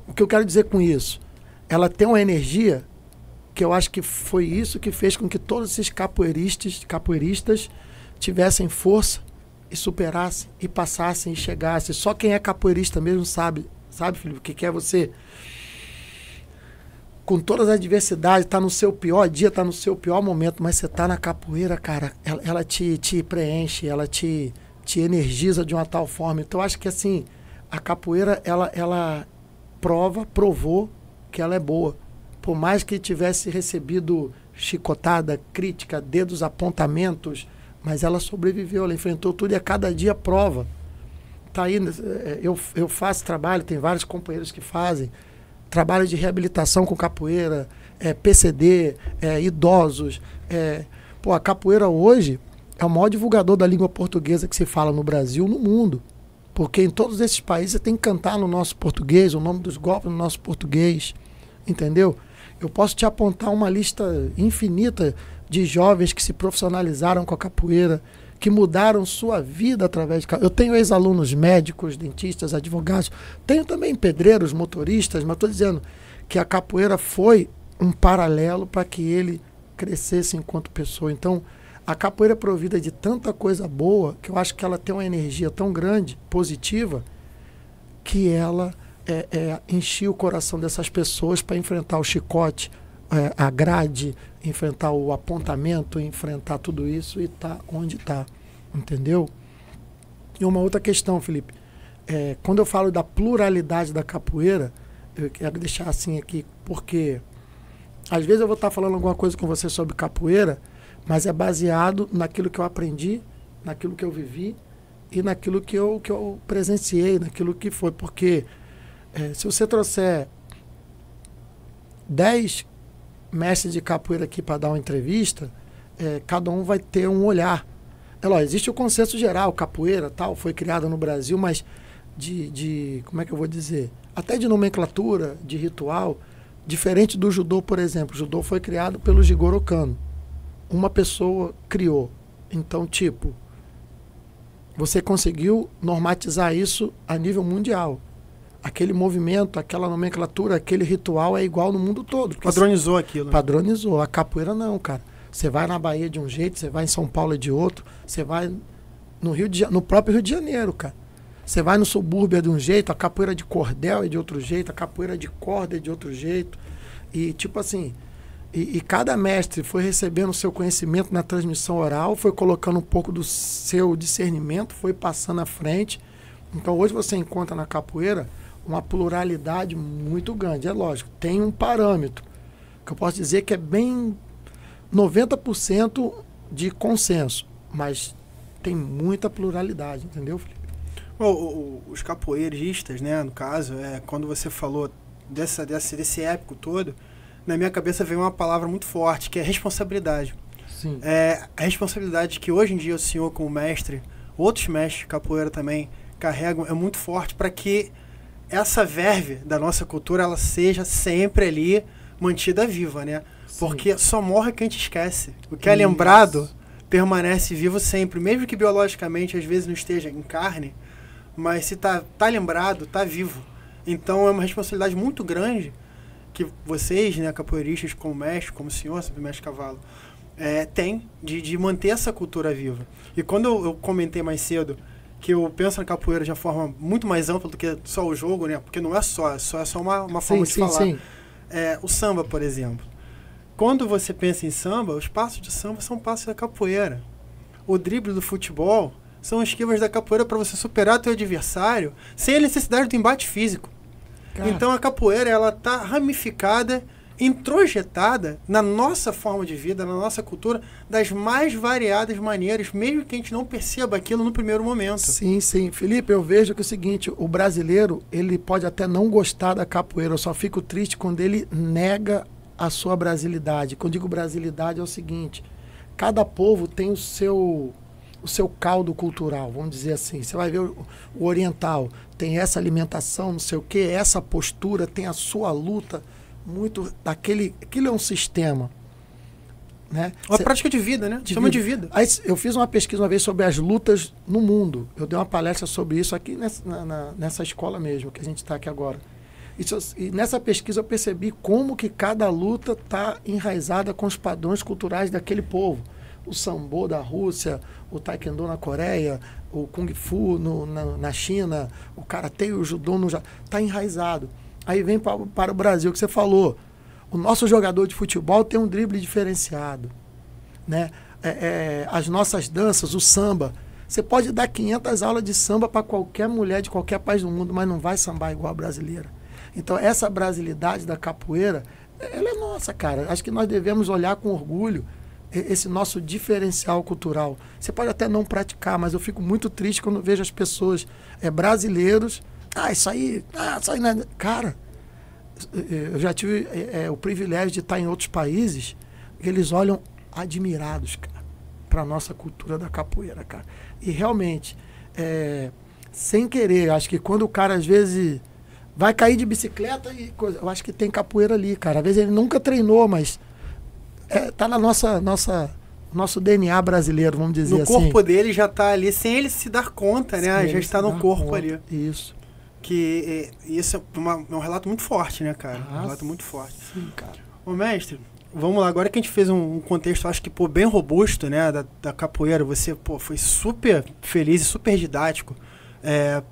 O que eu quero dizer com isso? Ela tem uma energia que eu acho que foi isso que fez com que todos esses capoeiristas tivessem força e superassem, e passassem, e chegassem. Só quem é capoeirista mesmo sabe, Felipe, o que é você... Com todas as adversidades, tá no seu pior dia, tá no seu pior momento, mas você tá na capoeira, cara, ela te preenche, ela te energiza de uma tal forma. Então, acho que assim, a capoeira, ela provou que ela é boa. Por mais que tivesse recebido chicotada, crítica, dedos, apontamentos, mas ela sobreviveu, ela enfrentou tudo e a cada dia prova. Tá aí, eu faço trabalho, tem vários companheiros que fazem, trabalho de reabilitação com capoeira, PCD, idosos. A capoeira hoje é o maior divulgador da língua portuguesa que se fala no Brasil, no mundo. Porque em todos esses países você tem que cantar no nosso português, o nome dos golpes no nosso português. Entendeu? Eu posso te apontar uma lista infinita de jovens que se profissionalizaram com a capoeira, que mudaram sua vida através de... Eu tenho ex-alunos médicos, dentistas, advogados, tenho também pedreiros, motoristas, mas estou dizendo que a capoeira foi um paralelo para que ele crescesse enquanto pessoa. Então, a capoeira é provida de tanta coisa boa que eu acho que ela tem uma energia tão grande, positiva, que ela enchia o coração dessas pessoas para enfrentar o chicote, a grade, enfrentar o apontamento, enfrentar tudo isso e estar onde está, entendeu? E uma outra questão, Felipe, quando eu falo da pluralidade da capoeira, eu quero deixar assim aqui, porque às vezes eu vou estar falando alguma coisa com você sobre capoeira, mas é baseado naquilo que eu aprendi, naquilo que eu vivi e naquilo que eu presenciei, naquilo que foi, porque se você trouxer 10 mestres de capoeira aqui para dar uma entrevista, cada um vai ter um olhar. Existe o consenso geral, capoeira tal, foi criada no Brasil, mas como é que eu vou dizer? Até de nomenclatura, de ritual, diferente do judô, por exemplo. O judô foi criado pelo Jigoro Kano. uma pessoa criou. Então, tipo, você conseguiu normatizar isso a nível mundial. Aquele movimento, aquela nomenclatura, aquele ritual é igual no mundo todo. Padronizou aquilo. Padronizou. A capoeira não, cara. Você vai na Bahia de um jeito, você vai em São Paulo de outro, você vai no próprio Rio de Janeiro, cara. Você vai no subúrbio de um jeito, a capoeira de cordel é de outro jeito, a capoeira de corda é de outro jeito. E tipo assim, e cada mestre foi recebendo o seu conhecimento na transmissão oral, foi colocando um pouco do seu discernimento, foi passando à frente. Então hoje você encontra na capoeira uma pluralidade muito grande. É lógico, tem um parâmetro, que eu posso dizer que é bem 90% de consenso, mas tem muita pluralidade, entendeu, Felipe? Os capoeiristas, né, no caso, quando você falou desse épico todo, na minha cabeça veio uma palavra muito forte, que é responsabilidade. Sim. A responsabilidade que hoje em dia o senhor, como mestre, outros mestres de capoeira também carregam, é muito forte para que essa verve da nossa cultura ela seja sempre ali mantida viva, né? Sim. Porque só morre quem te esquece. O que é lembrado permanece vivo sempre, mesmo que biologicamente às vezes não esteja em carne, mas se tá lembrado, tá vivo. Então é uma responsabilidade muito grande que vocês, né, capoeiristas, como mestre, como o senhor, mestre Cavalo, tem de manter essa cultura viva. E quando eu comentei mais cedo que eu penso na capoeira de uma forma muito mais ampla do que só o jogo, né? Porque não é só uma forma de falar. Sim. O samba, por exemplo. Quando você pensa em samba, os passos de samba são passos da capoeira. O drible do futebol são esquivas da capoeira para você superar teu adversário sem a necessidade do embate físico. Cara. Então a capoeira ela tá ramificada, introjetada na nossa forma de vida, na nossa cultura, das mais variadas maneiras, mesmo que a gente não perceba aquilo no primeiro momento. Sim. Felipe, eu vejo que é o seguinte, o brasileiro, ele pode até não gostar da capoeira, eu só fico triste quando ele nega a sua brasilidade. Quando digo brasilidade é o seguinte, cada povo tem o seu caldo cultural, vamos dizer assim. Você vai ver o oriental, tem essa alimentação, não sei o quê, essa postura, tem a sua luta, muito daquilo é um sistema, né? Uma prática de vida, né? Chama de vida. Aí, eu fiz uma pesquisa uma vez sobre as lutas no mundo. Eu dei uma palestra sobre isso aqui nessa escola mesmo, que a gente está aqui agora. E nessa pesquisa eu percebi como que cada luta está enraizada com os padrões culturais daquele povo. O sambo da Rússia, o taekwondo na Coreia, o kung fu na China, o karatê e o judô está enraizado. Aí vem para o Brasil, que você falou. O nosso jogador de futebol tem um drible diferenciado, né? As nossas danças, o samba. Você pode dar 500 aulas de samba para qualquer mulher de qualquer país do mundo, mas não vai sambar igual a brasileira. Então, essa brasilidade da capoeira, ela é nossa, cara. Acho que nós devemos olhar com orgulho esse nosso diferencial cultural. Você pode até não praticar, mas eu fico muito triste quando vejo as pessoas brasileiros. Isso aí não é... Cara, eu já tive o privilégio de estar em outros países que eles olham admirados, cara, para a nossa cultura da capoeira, cara. E realmente, sem querer, acho que quando o cara às vezes vai cair de bicicleta e coisa, eu acho que tem capoeira ali, cara. Às vezes ele nunca treinou, mas tá na nosso DNA brasileiro, vamos dizer assim. No corpo dele já tá ali, sem ele se dar conta, né? Já está no corpo ali. Isso. Que isso é um relato muito forte, né, cara? Um relato muito forte. Sim, cara. Ô, mestre, vamos lá. Agora que a gente fez um contexto, acho que, bem robusto, né, da capoeira, você, foi super feliz e super didático.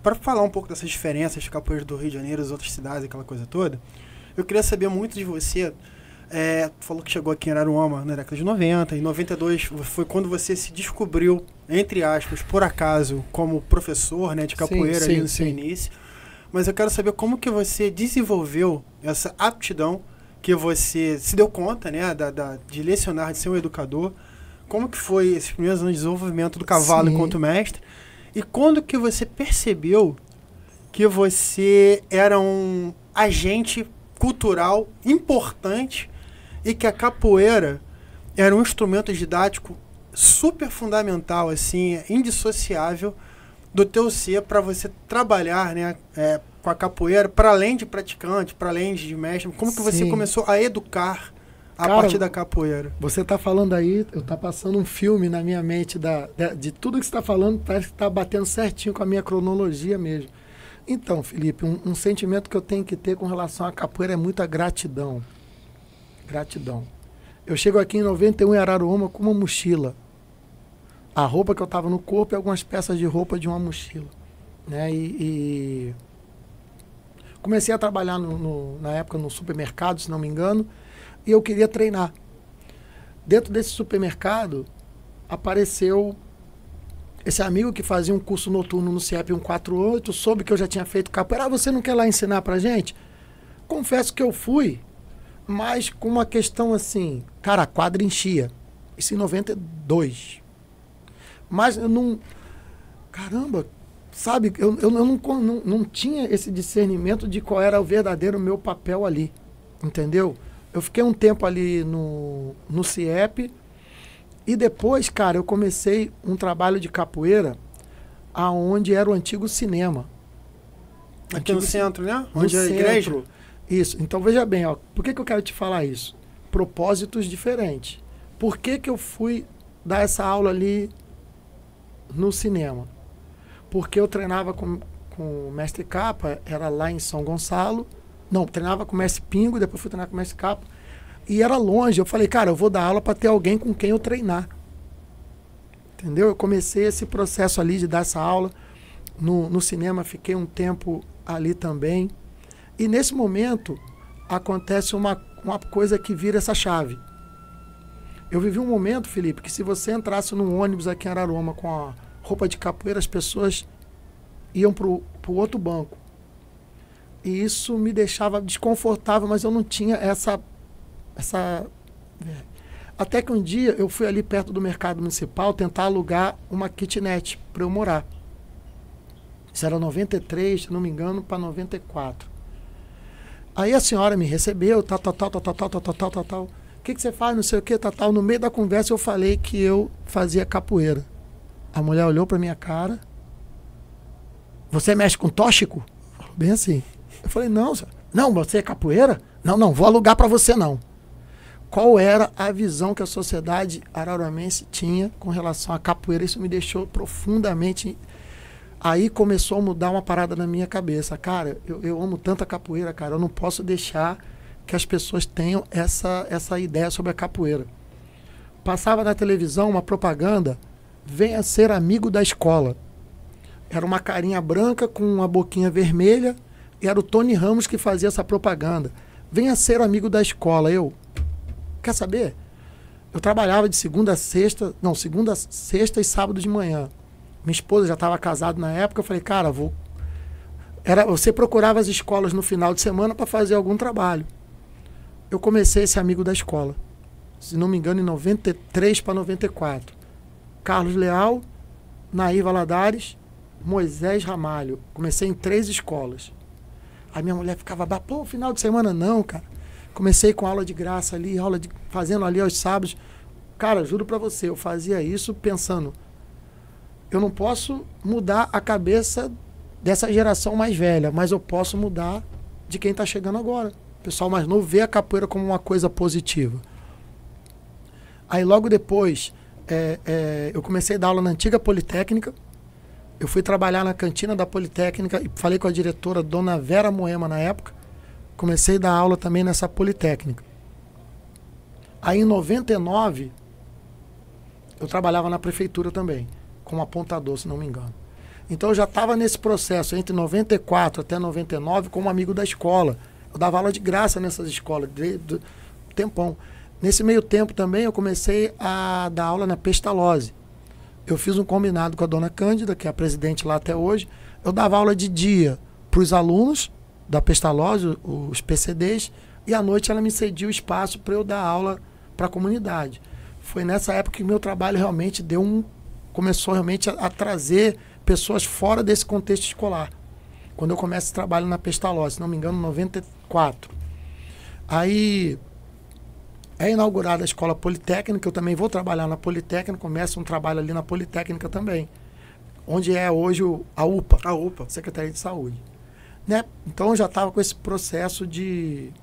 Para falar um pouco dessas diferenças de capoeira do Rio de Janeiro e das outras cidades, aquela coisa toda, eu queria saber muito de você. Falou que chegou aqui em Araruama na década de 90, em 92 foi quando você se descobriu, entre aspas, por acaso, como professor, né, de capoeira ali no seu início. Mas eu quero saber como que você desenvolveu essa aptidão, que você se deu conta, né, de lecionar, de ser um educador. Como que foi esses primeiros anos de desenvolvimento do cavalo enquanto mestre? E quando que você percebeu que você era um agente cultural importante e que a capoeira era um instrumento didático super fundamental, assim, indissociável do teu ser para você trabalhar, né, com a capoeira, para além de praticante, para além de mestre? Como que você começou a educar a Cara, partir da capoeira? Você tá falando aí, eu tá passando um filme na minha mente de tudo que você tá falando, parece que tá batendo certinho com a minha cronologia mesmo. Então, Felipe, um sentimento que eu tenho que ter com relação à capoeira é muita gratidão. Gratidão. Eu chego aqui em 91 em Araruama com uma mochila. A roupa que eu tava no corpo e algumas peças de roupa de uma mochila. Né? E comecei a trabalhar na época no supermercado, se não me engano, e eu queria treinar. Dentro desse supermercado, apareceu esse amigo que fazia um curso noturno no CIEP 148, soube que eu já tinha feito capoeira. Ah, você não quer lá ensinar pra gente? Confesso que eu fui, mas com uma questão assim, cara, a quadra enchia. Isso em 92. Mas eu não... Caramba, sabe, eu não tinha esse discernimento de qual era o verdadeiro meu papel ali, entendeu? Eu fiquei um tempo ali no CIEP e depois, cara, eu comecei um trabalho de capoeira aonde era o antigo cinema. Aqui no centro, né? Onde é a igreja? Isso. Então, veja bem, ó, por que eu quero te falar isso? Propósitos diferentes. Por que eu fui dar essa aula ali no cinema? Porque eu treinava com o mestre Capa, era lá em São Gonçalo. Não, treinava com o mestre Pingo, depois fui treinar com o mestre Capa. E era longe. Eu falei, cara, eu vou dar aula para ter alguém com quem eu treinar. Entendeu? Eu comecei esse processo ali de dar essa aula. No cinema, fiquei um tempo ali também. E nesse momento, acontece uma coisa que vira essa chave. Eu vivi um momento, Felipe, que se você entrasse num ônibus aqui em Araruama com a roupa de capoeira, as pessoas iam pro outro banco. E isso me deixava desconfortável, mas eu não tinha essa... Até que um dia eu fui ali perto do mercado municipal tentar alugar uma kitnet para eu morar. Isso era 93, se não me engano, para 94. Aí a senhora me recebeu, tal. O que você faz, não sei o que, tal. No meio da conversa eu falei que eu fazia capoeira. A mulher olhou para minha cara. Você mexe com tóxico? Bem assim. Eu falei, não, senhor. Não, você é capoeira? Não, vou alugar para você não. Qual era a visão que a sociedade araruamense tinha com relação à capoeira? Isso me deixou profundamente... Aí começou a mudar uma parada na minha cabeça. Cara, eu amo tanto a capoeira, cara. Eu não posso deixar que as pessoas tenham essa ideia sobre a capoeira. Passava na televisão uma propaganda, venha ser amigo da escola. Era uma carinha branca com uma boquinha vermelha e era o Tony Ramos que fazia essa propaganda. Venha ser amigo da escola. Eu, quer saber? Eu trabalhava de segunda, sexta e sábado de manhã. Minha esposa já estava casada na época, eu falei, cara, você procurava as escolas no final de semana para fazer algum trabalho. Eu comecei esse amigo da escola, se não me engano, em 93 para 94. Carlos Leal, Nair Valadares, Moisés Ramalho. Comecei em 3 escolas. Aí minha mulher ficava, pô, final de semana não, cara. Comecei com aula de graça ali, fazendo ali aos sábados. Cara, juro para você, eu fazia isso pensando... Eu não posso mudar a cabeça dessa geração mais velha, mas eu posso mudar de quem está chegando agora. O pessoal mais novo vê a capoeira como uma coisa positiva. Aí logo depois, eu comecei a dar aula na antiga Politécnica. Eu fui trabalhar na cantina da Politécnica e falei com a diretora, dona Vera Moema, na época. Comecei a dar aula também nessa Politécnica. Aí em 99, eu trabalhava na prefeitura também, como apontador, se não me engano. Então eu já estava nesse processo, entre 94 até 99, como amigo da escola. Eu dava aula de graça nessas escolas, de tempão. Nesse meio tempo também eu comecei a dar aula na Pestalozzi. Eu fiz um combinado com a dona Cândida, que é a presidente lá até hoje. Eu dava aula de dia para os alunos da Pestalozzi, os PCDs, e à noite ela me cedia o espaço para eu dar aula para a comunidade. Foi nessa época que meu trabalho realmente começou realmente a trazer pessoas fora desse contexto escolar. Quando eu começo esse trabalho na Pestalozzi, se não me engano, em 94. Aí é inaugurada a Escola Politécnica, eu também vou trabalhar na Politécnica, começo um trabalho ali na Politécnica também, onde é hoje a UPA, Secretaria de Saúde. Né? Então eu já estava com esse processo de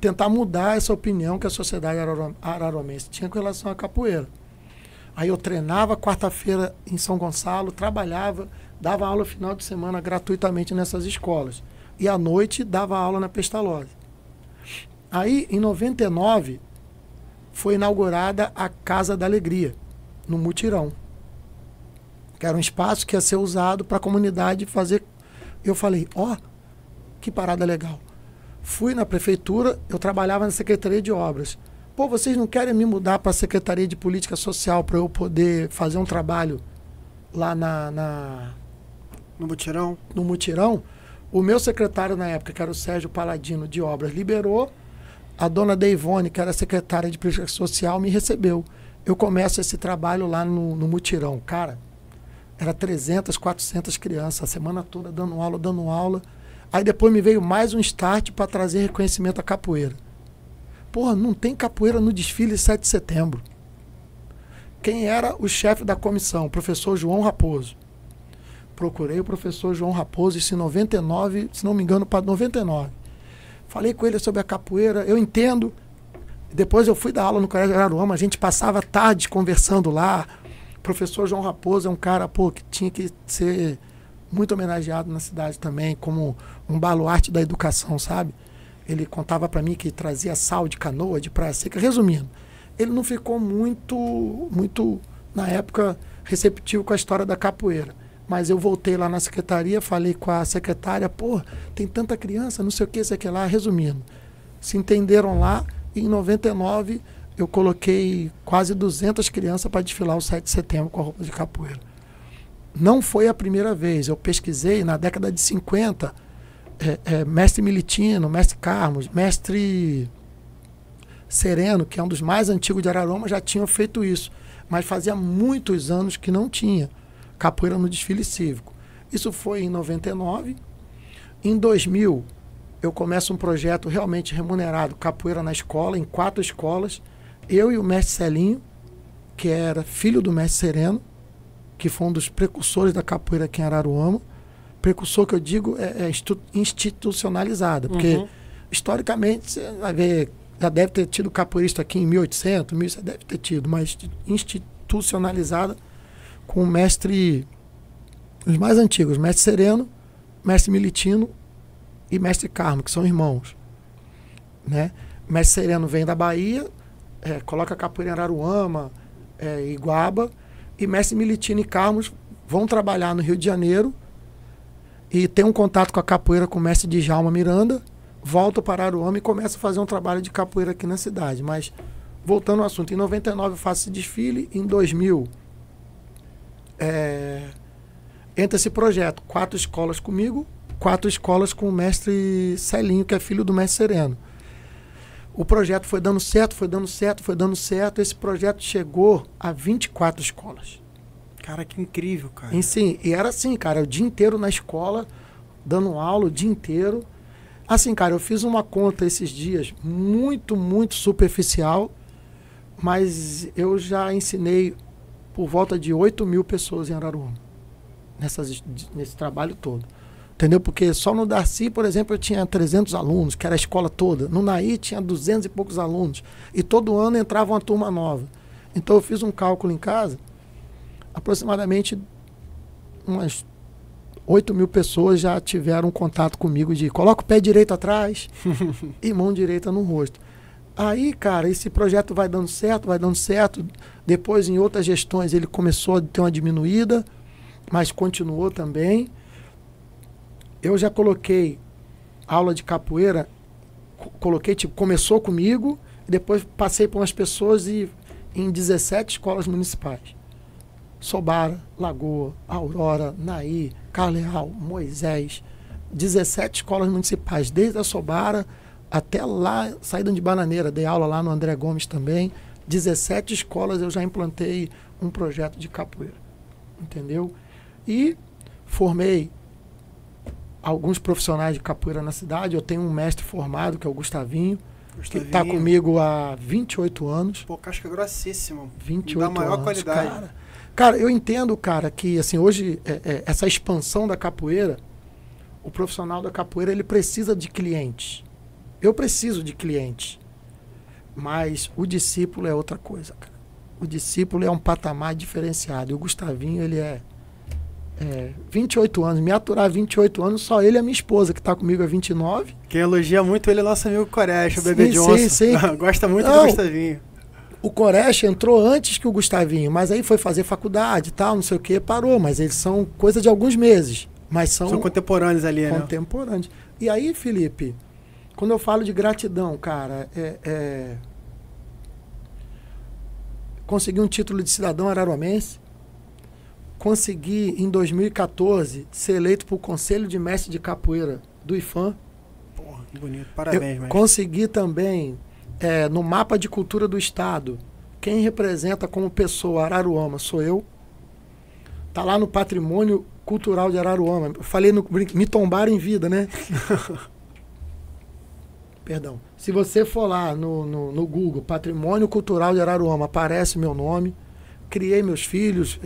tentar mudar essa opinião que a sociedade araromense tinha com relação à capoeira. Aí eu treinava quarta-feira em São Gonçalo, trabalhava, dava aula final de semana gratuitamente nessas escolas. E à noite dava aula na Pestalozzi. Aí, em 99, foi inaugurada a Casa da Alegria, no Mutirão. Que era um espaço que ia ser usado para a comunidade fazer. Eu falei, que parada legal. Fui na prefeitura, eu trabalhava na Secretaria de Obras. Pô, vocês não querem me mudar para a Secretaria de Política Social para eu poder fazer um trabalho lá no Mutirão? No Mutirão. O meu secretário na época, que era o Sérgio Paladino de Obras, liberou. A dona Deivone, que era secretária de Política Social, me recebeu. Eu começo esse trabalho lá no Mutirão. Cara, era 300, 400 crianças, a semana toda dando aula. Aí depois me veio mais um start para trazer reconhecimento à capoeira. Porra, não tem capoeira no desfile 7 de setembro. Quem era o chefe da comissão? O professor João Raposo. Procurei o professor João Raposo, isso em 99, se não me engano, para 99. Falei com ele sobre a capoeira, eu entendo. Depois eu fui dar aula no Colégio Araruama, a gente passava tarde conversando lá. O professor João Raposo é um cara, que tinha que ser muito homenageado na cidade também, como um baluarte da educação, sabe? Ele contava para mim que trazia sal de canoa, de praia seca. Resumindo, ele não ficou muito, na época, receptivo com a história da capoeira. Mas eu voltei lá na secretaria, falei com a secretária, tem tanta criança, não sei o que, sei o que lá. Resumindo, se entenderam lá e em 99 eu coloquei quase 200 crianças para desfilar o 7 de setembro com a roupa de capoeira. Não foi a primeira vez, eu pesquisei na década de 50, mestre Militino, mestre Carmos, mestre Sereno, que é um dos mais antigos de Araruama, já tinham feito isso. Mas fazia muitos anos que não tinha capoeira no desfile cívico. Isso foi em 99. Em 2000, eu começo um projeto realmente remunerado, capoeira na escola, em 4 escolas. Eu e o mestre Celinho, que era filho do mestre Sereno, que foi um dos precursores da capoeira aqui em Araruama. Precursor que eu digo institucionalizada, porque historicamente você vai ver, já deve ter tido capoeirista aqui em 1800, 1700, deve ter tido, mas institucionalizada com o mestre, os mais antigos, mestre Sereno, mestre Militino e mestre Carmo, que são irmãos, né? Mestre Sereno vem da Bahia, coloca capoeira em Araruama, Iguaba, e mestre Militino e Carmos vão trabalhar no Rio de Janeiro e tem um contato com a capoeira com o mestre Djalma Miranda, volta para Araruama e começa a fazer um trabalho de capoeira aqui na cidade. Mas, voltando ao assunto, em 99 eu faço esse desfile, em 2000 entra esse projeto, 4 escolas comigo, 4 escolas com o mestre Celinho, que é filho do mestre Sereno. O projeto foi dando certo, esse projeto chegou a 24 escolas. Cara, que incrível, cara. E era assim, cara, o dia inteiro na escola, dando aula o dia inteiro. Assim, cara, eu fiz uma conta esses dias muito superficial, mas eu já ensinei por volta de 8.000 pessoas em Araruama, nesse trabalho todo. Entendeu? Porque só no Darcy, por exemplo, eu tinha 300 alunos, que era a escola toda. No Naí tinha 200 e poucos alunos. E todo ano entrava uma turma nova. Então eu fiz um cálculo em casa, aproximadamente umas 8.000 pessoas já tiveram contato comigo de coloca o pé direito atrás e mão direita no rosto. Aí, cara, esse projeto vai dando certo. Depois, em outras gestões, ele começou a ter uma diminuída, mas continuou também. Eu já coloquei aula de capoeira, começou comigo, depois passei por umas pessoas em 17 escolas municipais. Sobara, Lagoa, Aurora, Naí, Carleal, Moisés, 17 escolas municipais, desde a Sobara até lá, saída de Bananeira, dei aula lá no André Gomes também, 17 escolas eu já implantei um projeto de capoeira, entendeu? E formei alguns profissionais de capoeira na cidade. Eu tenho um mestre formado, que é o Gustavinho. Que está comigo há 28 anos. Pô, casca grossíssima. 28 da maior anos, qualidade. Cara, eu entendo, cara, que assim, hoje, essa expansão da capoeira, o profissional da capoeira, ele precisa de clientes. Eu preciso de clientes, mas o discípulo é outra coisa, cara. O discípulo é um patamar diferenciado. E o Gustavinho, ele é 28 anos. Me aturar 28 anos, só ele e a minha esposa, que está comigo há 29. Quem elogia muito ele é nosso amigo Koresh, o bebê Johnson. Sim. Gosta muito do Gustavinho. O Koresh entrou antes que o Gustavinho, mas aí foi fazer faculdade e tal, não sei o que, parou. Mas eles são coisa de alguns meses. Mas são contemporâneos ali, né? Contemporâneos. E aí, Felipe, quando eu falo de gratidão, cara, consegui um título de cidadão araruamense, consegui, em 2014, ser eleito para o Conselho de Mestre de Capoeira do IFAM. Porra, que bonito. Parabéns, mestre. Consegui também, no mapa de cultura do Estado, quem representa como pessoa Araruama sou eu. Tá lá no Patrimônio Cultural de Araruama. Eu falei me tombaram em vida, né? Perdão. Se você for lá no Google, Patrimônio Cultural de Araruama, aparece meu nome. Criei meus filhos,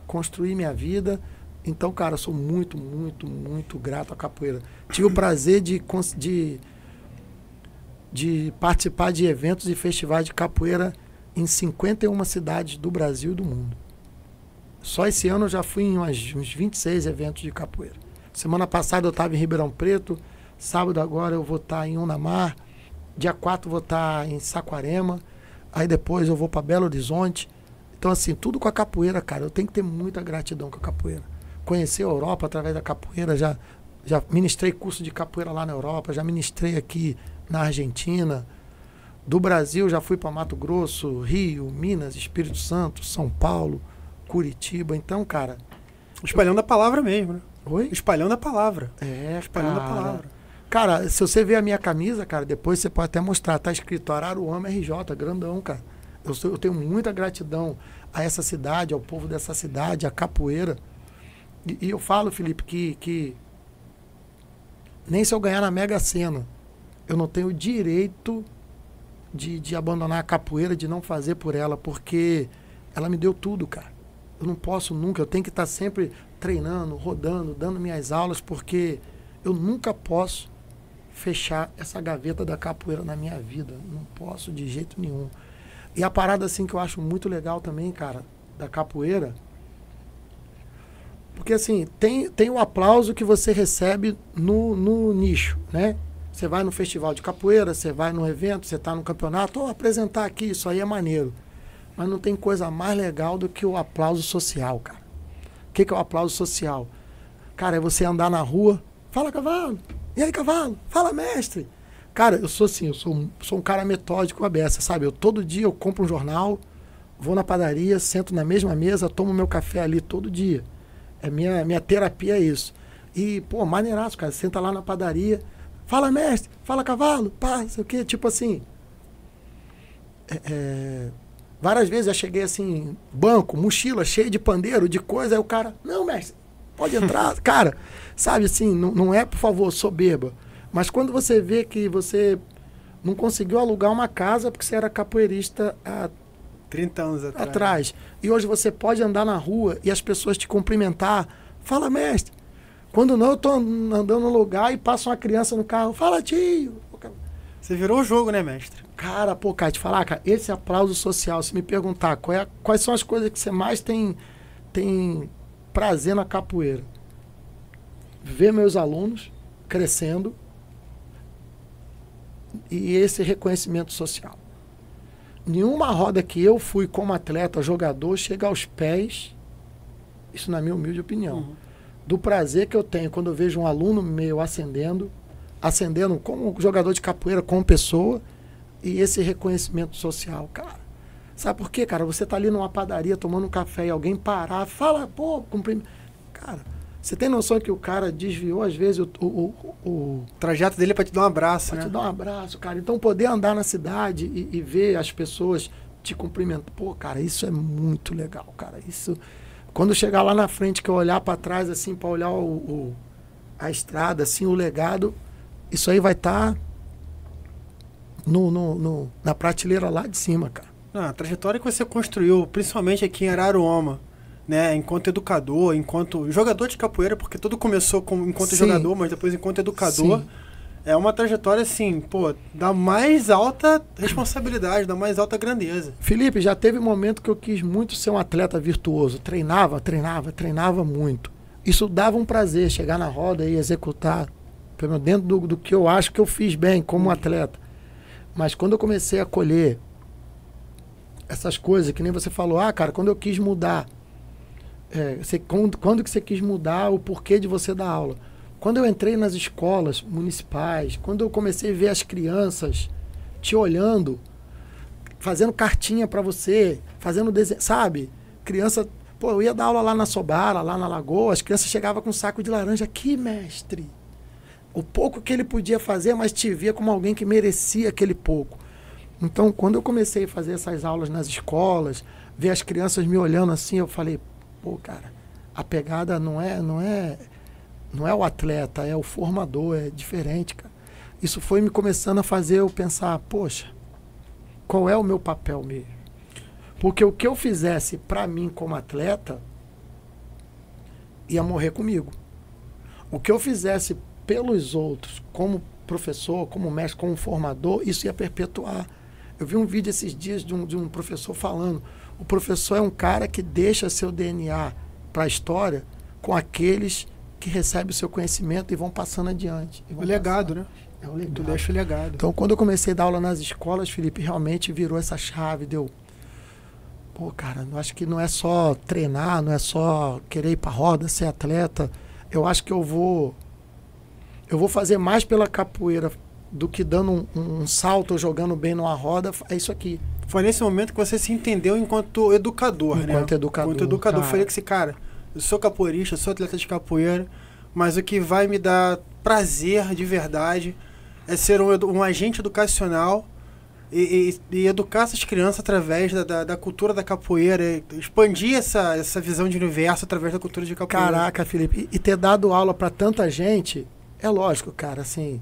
construí minha vida. Então, cara, sou muito, muito, muito grato à capoeira. Tive o prazer de participar de eventos e festivais de capoeira em 51 cidades do Brasil e do mundo. Só esse ano eu já fui em uns 26 eventos de capoeira. Semana passada eu estava em Ribeirão Preto. Sábado agora eu vou estar em Unamar. Dia 4 eu vou estar em Saquarema. Aí depois eu vou para Belo Horizonte. Então, assim, tudo com a capoeira, cara. Eu tenho que ter muita gratidão com a capoeira. Conhecer a Europa através da capoeira. Já ministrei curso de capoeira lá na Europa. Já ministrei aqui na Argentina. Do Brasil já fui para Mato Grosso, Rio, Minas, Espírito Santo, São Paulo, Curitiba. Então, cara... Espalhando a palavra mesmo, né? Oi? Espalhando a palavra. Espalhando a palavra. Cara, se você ver a minha camisa, cara, depois você pode até mostrar. Tá escrito Araruama RJ, grandão, cara. Eu tenho muita gratidão a essa cidade, ao povo dessa cidade, à capoeira. E eu falo, Felipe, que nem se eu ganhar na Mega Sena, eu não tenho o direito de abandonar a capoeira, de não fazer por ela, porque ela me deu tudo, cara. Eu não posso nunca, eu tenho que estar sempre treinando, rodando, dando minhas aulas, porque eu nunca posso fechar essa gaveta da capoeira na minha vida. Não posso de jeito nenhum. E a parada assim que eu acho muito legal também, cara, da capoeira, porque assim, tem o aplauso que você recebe no nicho, né? Você vai no festival de capoeira, você vai no evento, você está no campeonato, apresentar aqui, isso aí é maneiro. Mas não tem coisa mais legal do que o aplauso social, cara. O que é o aplauso social? Cara, é você andar na rua, fala cavalo, e aí cavalo, fala mestre. Cara, eu sou assim, sou um cara metódico à beça, sabe? Todo dia eu compro um jornal, vou na padaria, sento na mesma mesa, tomo meu café ali todo dia. Minha terapia é isso. E, pô, maneiraço, cara, senta lá na padaria, fala mestre, fala cavalo, pá, não sei o quê, tipo assim. Várias vezes eu cheguei assim, banco, mochila, cheio de pandeiro, de coisa, aí o cara, não, mestre, pode entrar. Cara, sabe assim, não é, por favor, soberba. Mas quando você vê que você não conseguiu alugar uma casa porque você era capoeirista há 30 anos atrás. E hoje você pode andar na rua e as pessoas te cumprimentar. Fala, mestre. Quando não, eu tô andando no lugar e passa uma criança no carro. Fala, tio. Você virou o jogo, né, mestre? Cara, pô, cara, te falar, cara, esse aplauso social, se me perguntar quais são as coisas que você mais tem prazer na capoeira. Ver meus alunos crescendo e esse reconhecimento social. Nenhuma roda que eu fui como atleta, jogador, chega aos pés, isso na minha humilde opinião, do prazer que eu tenho quando eu vejo um aluno meu ascendendo como jogador de capoeira, como pessoa, e esse reconhecimento social, cara. Sabe por quê, cara? Você tá ali numa padaria tomando um café e alguém parar, fala, pô, cumprimento. Cara, você tem noção que o cara desviou, às vezes, o trajeto dele é pra te dar um abraço, pra né? te dar um abraço, cara. Então, poder andar na cidade e ver as pessoas te cumprimentando. Pô, cara, isso é muito legal, cara. Isso, quando eu chegar lá na frente, que eu olhar para trás, assim, para olhar a estrada, assim, o legado, isso aí vai estar na prateleira lá de cima, cara. A trajetória que você construiu, principalmente aqui em Araruama, né, enquanto educador, enquanto jogador de capoeira, porque tudo começou enquanto Sim. jogador, mas depois enquanto educador. Sim. É uma trajetória, assim, pô, da mais alta responsabilidade, da mais alta grandeza. Felipe, já teve um momento que eu quis muito ser um atleta virtuoso. Treinava muito. Isso dava um prazer, chegar na roda e executar, pelo dentro do que eu acho que eu fiz bem como atleta. Mas quando eu comecei a colher essas coisas, que nem você falou, cara, quando eu quis mudar, quando que você quis mudar o porquê de você dar aula? Quando eu entrei nas escolas municipais, quando eu comecei a ver as crianças te olhando, fazendo cartinha para você, fazendo desenho, sabe? Criança, pô, eu ia dar aula lá na Sobara, lá na Lagoa, as crianças chegavam com um saco de laranja, aqui, mestre. O pouco que ele podia fazer, mas te via como alguém que merecia aquele pouco. Então, quando eu comecei a fazer essas aulas nas escolas, ver as crianças me olhando assim, eu falei, pô, cara, a pegada não é o atleta, é o formador, é diferente, cara. Isso foi me começando a fazer eu pensar, poxa, qual é o meu papel mesmo? Porque o que eu fizesse para mim como atleta ia morrer comigo. O que eu fizesse pelos outros, como professor, como mestre, como formador, isso ia perpetuar. Eu vi um vídeo esses dias de um professor falando, o professor é um cara que deixa seu DNA para a história com aqueles que recebem o seu conhecimento e vão passando adiante. O legado, né? É o legado. Tu deixa o legado. Então, quando eu comecei a dar aula nas escolas, Felipe, realmente virou essa chave, deu... Pô, cara, eu acho que não é só treinar, não é só querer ir pra roda, ser atleta. Eu acho que eu vou fazer mais pela capoeira do que dando um salto ou jogando bem numa roda. É isso aqui. Foi nesse momento que você se entendeu enquanto educador, né? Enquanto educador, cara. Foi que cara, eu sou capoeirista, eu sou atleta de capoeira, mas o que vai me dar prazer de verdade é ser um agente educacional e educar essas crianças através da cultura da capoeira, expandir essa visão de universo através da cultura de capoeira. Caraca, Felipe, e ter dado aula para tanta gente, é lógico, cara, assim...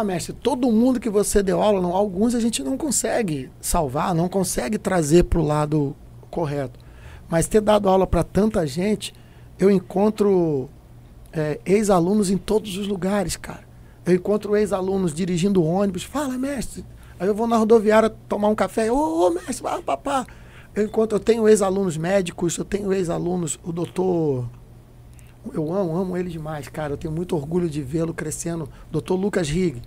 mestre, todo mundo que você deu aula, não, alguns a gente não consegue salvar, não consegue trazer para o lado correto. Mas ter dado aula para tanta gente, eu encontro ex-alunos em todos os lugares, cara. Eu encontro ex-alunos dirigindo ônibus, fala, mestre. Aí eu vou na rodoviária tomar um café, ô mestre, papá. Eu tenho ex-alunos médicos, eu tenho ex-alunos, o doutor... Eu amo ele demais, cara. Eu tenho muito orgulho de vê-lo crescendo. Dr. Lucas Rigg.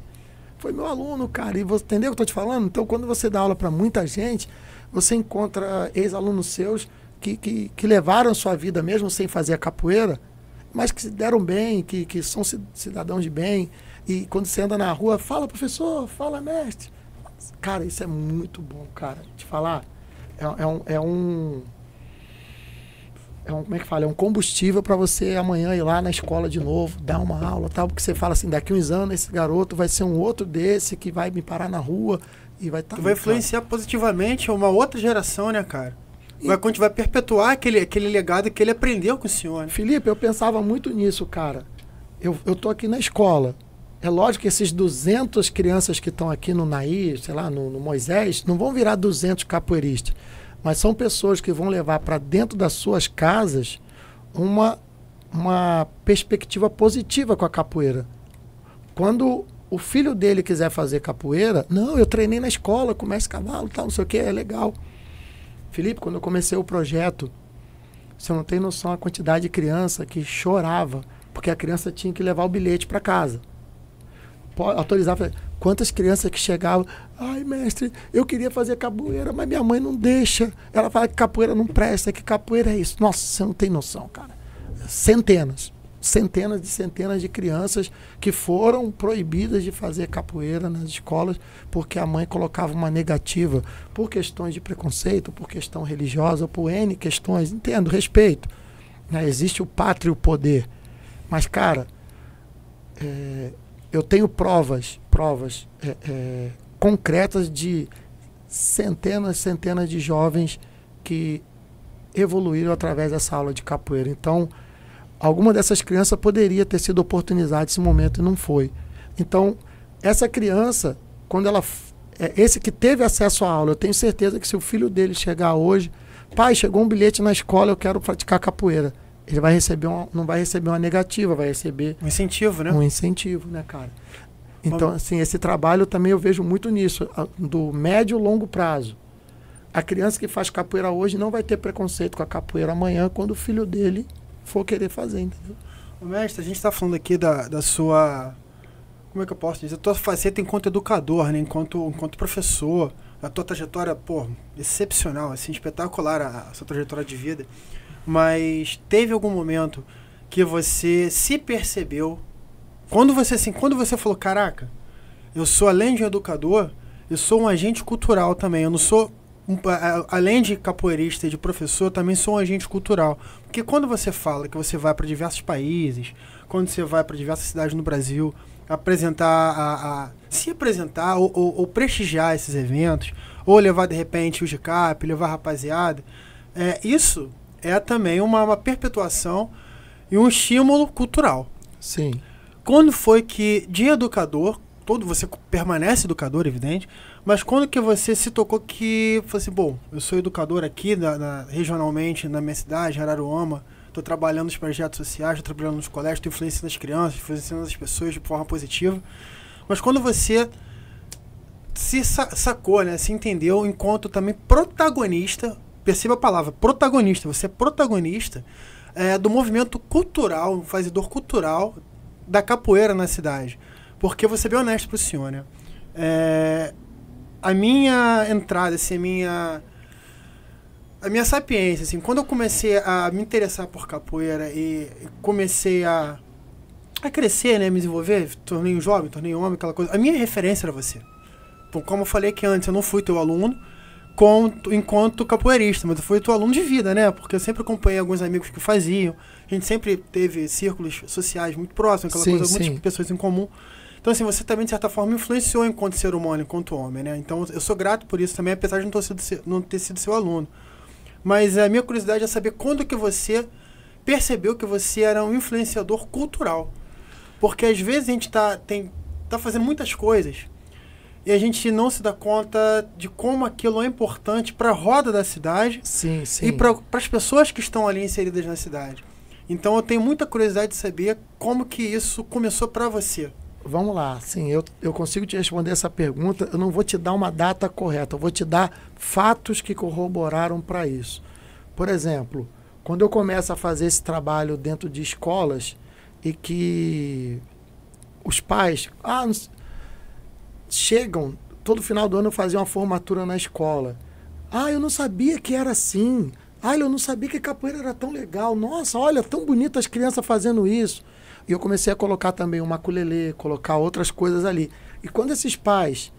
Foi meu aluno, cara. E você entendeu o que eu tô te falando? Então, quando você dá aula para muita gente, você encontra ex-alunos seus que levaram a sua vida mesmo sem fazer a capoeira, mas que se deram bem, que são cidadãos de bem. E quando você anda na rua, fala, professor, fala, mestre. Cara, isso é muito bom, cara. Te falar, como é que fala? É um combustível para você amanhã ir lá na escola de novo, dar uma aula, tal, porque você fala assim, daqui uns anos esse garoto vai ser um outro desse que vai me parar na rua e vai estar... vai influenciar positivamente uma outra geração, né, cara? Vai perpetuar aquele legado que ele aprendeu com o senhor, né? Felipe, eu pensava muito nisso, cara. Eu tô aqui na escola. É lógico que esses 200 crianças que estão aqui no Naí, sei lá, no Moisés, não vão virar 200 capoeiristas. Mas são pessoas que vão levar para dentro das suas casas uma perspectiva positiva com a capoeira. Quando o filho dele quiser fazer capoeira, não, eu treinei na escola com o mestre Cavalo, tal, não sei o que, é legal. Felipe, quando eu comecei o projeto, você não tem noção a quantidade de criança que chorava, porque a criança tinha que levar o bilhete para casa. Autorizar, quantas crianças que chegavam, ai mestre, eu queria fazer capoeira, mas minha mãe não deixa. Ela fala que capoeira não presta, que capoeira é isso. Nossa, você não tem noção, cara. Centenas de crianças que foram proibidas de fazer capoeira nas escolas porque a mãe colocava uma negativa por questões de preconceito, por questão religiosa, por N questões. Entendo, respeito. Existe o pátrio e o poder. Mas, cara, eu tenho provas concretas de centenas de jovens que evoluíram através dessa aula de capoeira. Então, alguma dessas crianças poderia ter sido oportunizada nesse momento e não foi. Então, essa criança, quando ela... esse que teve acesso à aula, eu tenho certeza que se o filho dele chegar hoje, pai, chegou um bilhete na escola, eu quero praticar capoeira. Ele vai receber não vai receber uma negativa, vai receber... Um incentivo, né? Um incentivo, né, cara? Então, assim, esse trabalho também eu vejo muito nisso, do médio e longo prazo. A criança que faz capoeira hoje não vai ter preconceito com a capoeira amanhã quando o filho dele for querer fazer, entendeu? Mestre, a gente está falando aqui da sua... Como é que eu posso dizer? A tua faceta enquanto educador, né? Enquanto professor. A tua trajetória, pô, excepcional, assim, espetacular a sua trajetória de vida. Mas teve algum momento que você se percebeu... Quando você falou, caraca, eu sou, além de um educador, eu sou um agente cultural também. Eu não sou... além de capoeirista e de professor, também sou um agente cultural. Porque quando você fala que você vai para diversos países, quando você vai para diversas cidades no Brasil, se apresentar ou prestigiar esses eventos, ou levar de repente o GCAP, levar a rapaziada, isso é também uma perpetuação e um estímulo cultural. Sim. Quando foi que, de educador, você permanece educador, evidente, mas quando que você se tocou que, falou assim, bom, eu sou educador aqui regionalmente na minha cidade, Araruama, estou trabalhando nos projetos sociais, estou trabalhando nos colégios, estou influenciando as crianças, influenciando as pessoas de forma positiva, mas quando você se sacou, né, se entendeu enquanto também protagonista, perceba a palavra, protagonista, você é protagonista do movimento cultural, um fazedor cultural da capoeira na cidade. Porque vou ser bem honesto pro senhor, né? A minha entrada, assim, a minha sapiência, assim, quando eu comecei a me interessar por capoeira e comecei a crescer, né, me desenvolver, tornei um jovem, tornei um homem, aquela coisa, a minha referência era você. Então, como eu falei aqui antes, eu não fui teu aluno enquanto capoeirista, mas eu fui teu aluno de vida, né? Porque eu sempre acompanhei alguns amigos que faziam, a gente sempre teve círculos sociais muito próximos, aquela coisa, muitas pessoas em comum. Então, assim, você também, de certa forma, me influenciou enquanto ser humano, enquanto homem, né? Então, eu sou grato por isso também, apesar de não ter sido seu aluno. Mas a minha curiosidade é saber quando que você percebeu que você era um influenciador cultural. Porque, às vezes, a gente tá fazendo muitas coisas e a gente não se dá conta de como aquilo é importante para a roda da cidade e para as pessoas que estão ali inseridas na cidade. Então, eu tenho muita curiosidade de saber como que isso começou para você. Vamos lá, sim, eu consigo te responder essa pergunta, eu não vou te dar uma data correta, eu vou te dar fatos que corroboraram para isso. Por exemplo, quando eu começo a fazer esse trabalho dentro de escolas e que os pais chegam, todo final do ano eu fazia uma formatura na escola. Eu não sabia que era assim. Eu não sabia que capoeira era tão legal. Nossa, olha, tão bonito as crianças fazendo isso. E eu comecei a colocar também uma ukulele, colocar outras coisas ali. E quando esses pais...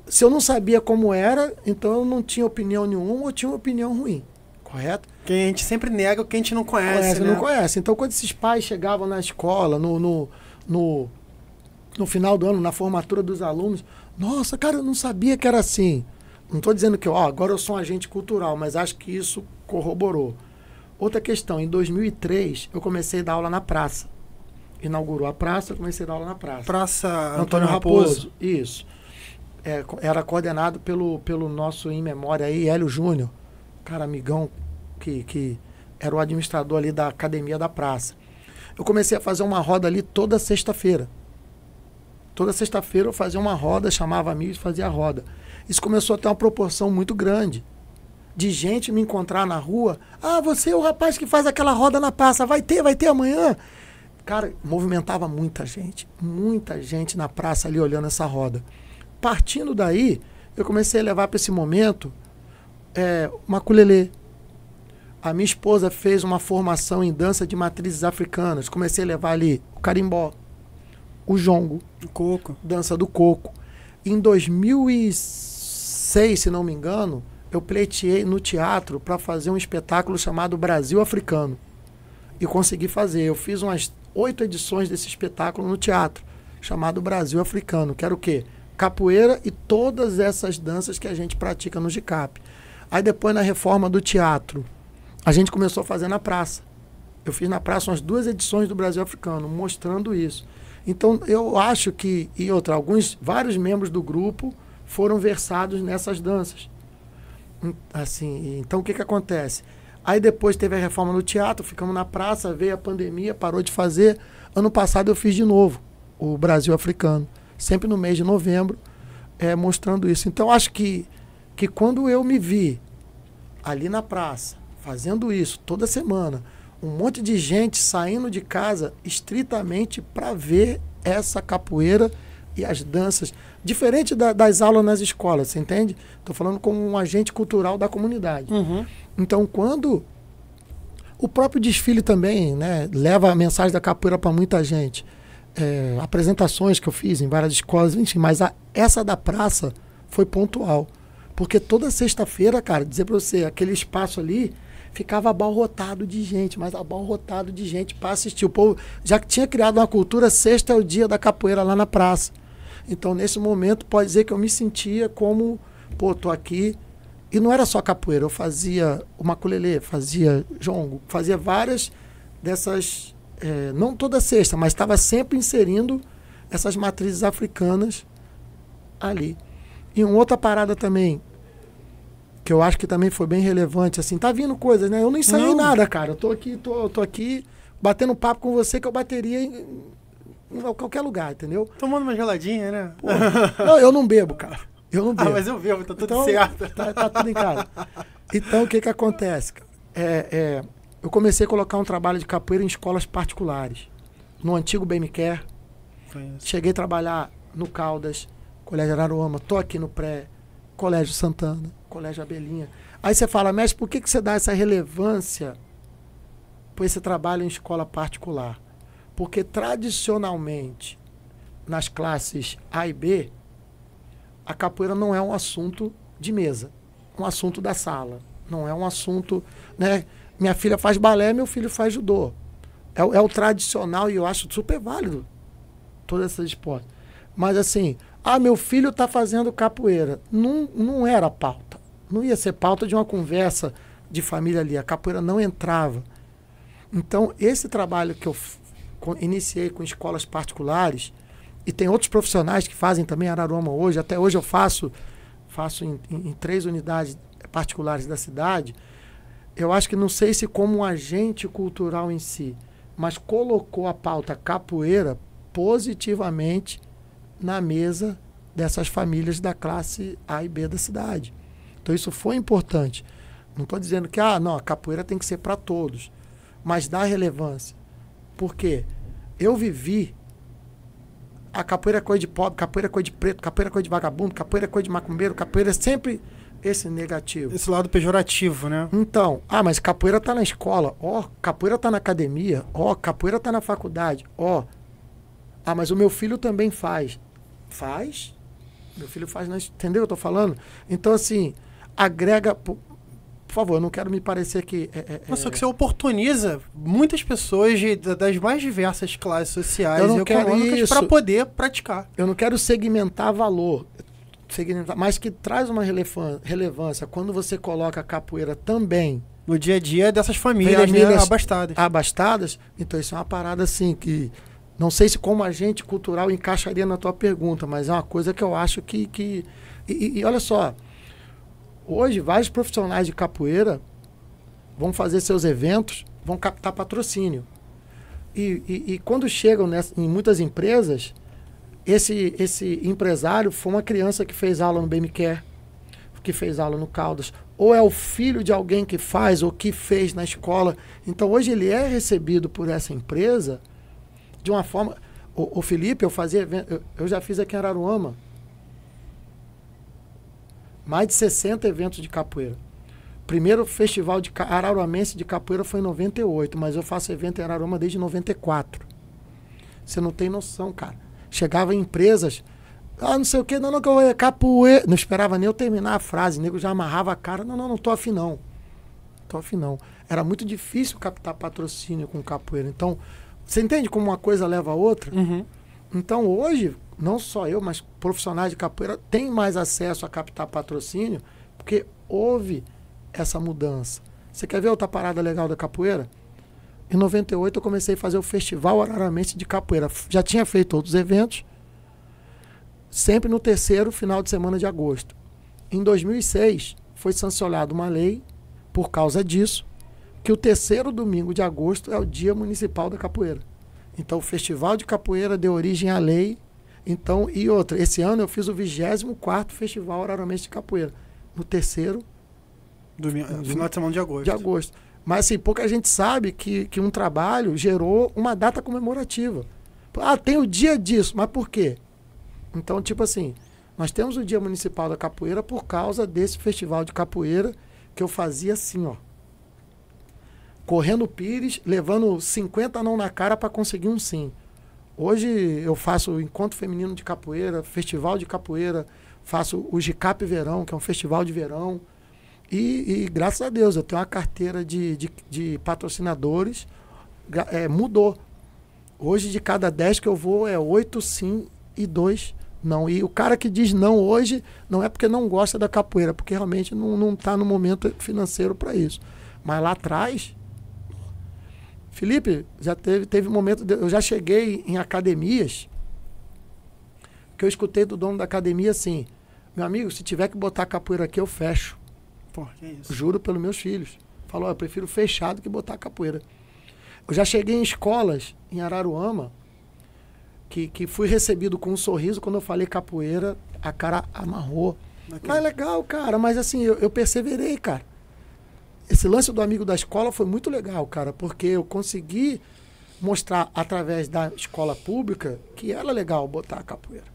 Se eu não sabia como era, então eu não tinha opinião nenhuma ou tinha uma opinião ruim. Correto? Que a gente sempre nega o que a gente não conhece, né? Não conhece. Então, quando esses pais chegavam na escola, no final do ano, na formatura dos alunos, nossa, cara, eu não sabia que era assim. Não estou dizendo que agora eu sou um agente cultural, mas acho que isso corroborou. Outra questão, em 2003, eu comecei a dar aula na praça. Inaugurou a praça, eu comecei a dar aula na praça. Praça Antônio Raposo. Isso. Era coordenado pelo nosso em memória aí, Hélio Júnior, cara amigão, que era o administrador ali da academia da praça. Eu comecei a fazer uma roda ali toda sexta-feira. Toda sexta-feira eu fazia uma roda, chamava amigos e fazia a roda. Isso começou a ter uma proporção muito grande. De gente me encontrar na rua. Você é o rapaz que faz aquela roda na praça. Vai ter amanhã. Cara, movimentava muita gente na praça ali olhando essa roda. Partindo daí, eu comecei a levar para esse momento uma ukulele. A minha esposa fez uma formação em dança de matrizes africanas. Comecei a levar ali o carimbó, o jongo, o coco, dança do coco. Em 2006, se não me engano, eu pleiteei no teatro para fazer um espetáculo chamado Brasil Africano. E consegui fazer. Eu fiz umas 8 edições desse espetáculo no teatro, chamado Brasil Africano, que era o quê? Capoeira e todas essas danças que a gente pratica no GCAP. Aí depois, na reforma do teatro, a gente começou a fazer na praça. Eu fiz na praça umas 2 edições do Brasil Africano, mostrando isso. Então, eu acho que, vários membros do grupo foram versados nessas danças. Assim, então, o que acontece? Aí depois teve a reforma no teatro, ficamos na praça, veio a pandemia, parou de fazer. Ano passado eu fiz de novo. o Brasil Africano, sempre no mês de novembro, mostrando isso. Então, acho que quando eu me vi ali na praça, fazendo isso toda semana, um monte de gente saindo de casa estritamente para ver essa capoeira e as danças, diferente das aulas nas escolas, você entende? Estou falando como um agente cultural da comunidade. Uhum. Então, quando o próprio desfile também, né, leva a mensagem da capoeira para muita gente, apresentações que eu fiz em várias escolas, enfim, mas essa da praça foi pontual, porque toda sexta-feira, cara, dizer para você, aquele espaço ali ficava abarrotado de gente, mas abarrotado de gente para assistir. O povo já tinha criado uma cultura, sexta é o dia da capoeira lá na praça. Então, nesse momento, pode dizer que eu me sentia como, pô, tô aqui. E não era só capoeira, eu fazia o maculelê, fazia jongo, fazia várias dessas, não toda sexta, mas estava sempre inserindo essas matrizes africanas ali. E uma outra parada também, que eu acho que também foi bem relevante, assim, tá vindo coisas, né? Eu não ensaiei nada, cara. Eu tô aqui batendo papo com você que eu bateria em qualquer lugar, entendeu? Tomando uma geladinha, né? Pô, não, eu não bebo, cara. Eu não bebo. Mas eu bebo, tá tudo então, certo. Tá tudo em casa. Então, o que acontece? Eu comecei a colocar um trabalho de capoeira em escolas particulares. No antigo BMQR. Cheguei a trabalhar no Caldas, Colégio Araruama. Tô aqui no Pré, Colégio Santana, Colégio Abelhinha. Aí você fala, mestre, por que você dá essa relevância para esse trabalho em escola particular? Porque tradicionalmente, nas classes A e B, a capoeira não é um assunto de mesa, um assunto da sala. Não é um assunto, né? Minha filha faz balé, meu filho faz judô. É o tradicional e eu acho super válido todos esses esportes. Mas assim, meu filho está fazendo capoeira. Não era pauta. Não ia ser pauta de uma conversa de família ali. A capoeira não entrava. Então, esse trabalho que eu iniciei com escolas particulares, e tem outros profissionais que fazem também Araruama hoje, até hoje eu faço em 3 unidades particulares da cidade, eu acho que não sei se como um agente cultural em si, mas colocou a pauta capoeira positivamente na mesa dessas famílias da classe A e B da cidade. Então isso foi importante. Não estou dizendo que a capoeira tem que ser para todos, mas dá relevância. Por quê? Eu vivi a capoeira é coisa de pobre, capoeira é coisa de preto, capoeira é coisa de vagabundo, capoeira é coisa de macumbeiro, capoeira é sempre esse negativo. Esse lado pejorativo, né? Então, mas capoeira tá na escola, capoeira tá na academia, capoeira tá na faculdade, mas o meu filho também faz. Faz? Meu filho faz, entendeu o que eu tô falando? Então, assim, agrega... Por favor, eu não quero me parecer que... Só que você oportuniza muitas pessoas das mais diversas classes sociais e econômicas para poder praticar. Eu não quero segmentar valor, mas que traz uma relevância quando você coloca a capoeira também... No dia a dia dessas famílias abastadas. Abastadas. Então, isso é uma parada assim que... Não sei se como agente cultural encaixaria na tua pergunta, mas é uma coisa que eu acho que... E olha só... Hoje, vários profissionais de capoeira vão fazer seus eventos, vão captar patrocínio. E quando chegam em muitas empresas, esse empresário foi uma criança que fez aula no BMQR, que fez aula no Caldas, ou é o filho de alguém que faz ou que fez na escola. Então, hoje ele é recebido por essa empresa de uma forma... O Felipe, eu fazia evento, eu já fiz aqui em Araruama, mais de 60 eventos de capoeira. Primeiro festival de araruamense de capoeira foi em 98, mas eu faço evento em Araruama desde 94. Você não tem noção, cara. Chegava em empresas, não sei o que, não, que eu vou capoeira. Não esperava nem eu terminar a frase, o nego já amarrava a cara. Não tô afim não. Tô afim não. Era muito difícil captar patrocínio com capoeira. Então, você entende como uma coisa leva a outra? Uhum. Então, hoje, não só eu, mas profissionais de capoeira têm mais acesso a captar patrocínio, porque houve essa mudança. Você quer ver outra parada legal da capoeira? Em 98 eu comecei a fazer o Festival Araramense de Capoeira. Já tinha feito outros eventos, sempre no terceiro final de semana de agosto. Em 2006 foi sancionada uma lei, por causa disso, que o terceiro domingo de agosto é o Dia Municipal da Capoeira. Então o Festival de Capoeira deu origem à lei. Então, e outra, esse ano eu fiz o 24º Festival Araramense de Capoeira. No terceiro... Final de semana de agosto. De agosto. Mas assim, pouca gente sabe que um trabalho gerou uma data comemorativa. Ah, tem o dia disso, mas por quê? Então, tipo assim, nós temos o Dia Municipal da Capoeira por causa desse festival de capoeira que eu fazia assim, ó. Correndo o pires, levando 50 não na cara para conseguir um sim. Hoje eu faço o Encontro Feminino de Capoeira, Festival de Capoeira, faço o GICAP Verão, que é um festival de verão. E graças a Deus, eu tenho uma carteira de patrocinadores, mudou. Hoje, de cada 10 que eu vou, é 8 sim e 2 não. E o cara que diz não hoje, não é porque não gosta da capoeira, porque realmente não está no momento financeiro para isso. Mas lá atrás, Felipe, já teve momento, eu já cheguei em academias, que eu escutei do dono da academia assim, meu amigo, se tiver que botar capoeira aqui, eu fecho. Pô, que isso? Juro pelos meus filhos. Falou, eu prefiro fechar do que botar capoeira. Eu já cheguei em escolas em Araruama que fui recebido com um sorriso quando eu falei capoeira, a cara amarrou. Mas é legal, cara, mas assim, eu perseverei, cara. Esse lance do amigo da escola foi muito legal, cara, porque eu consegui mostrar através da escola pública que era legal botar a capoeira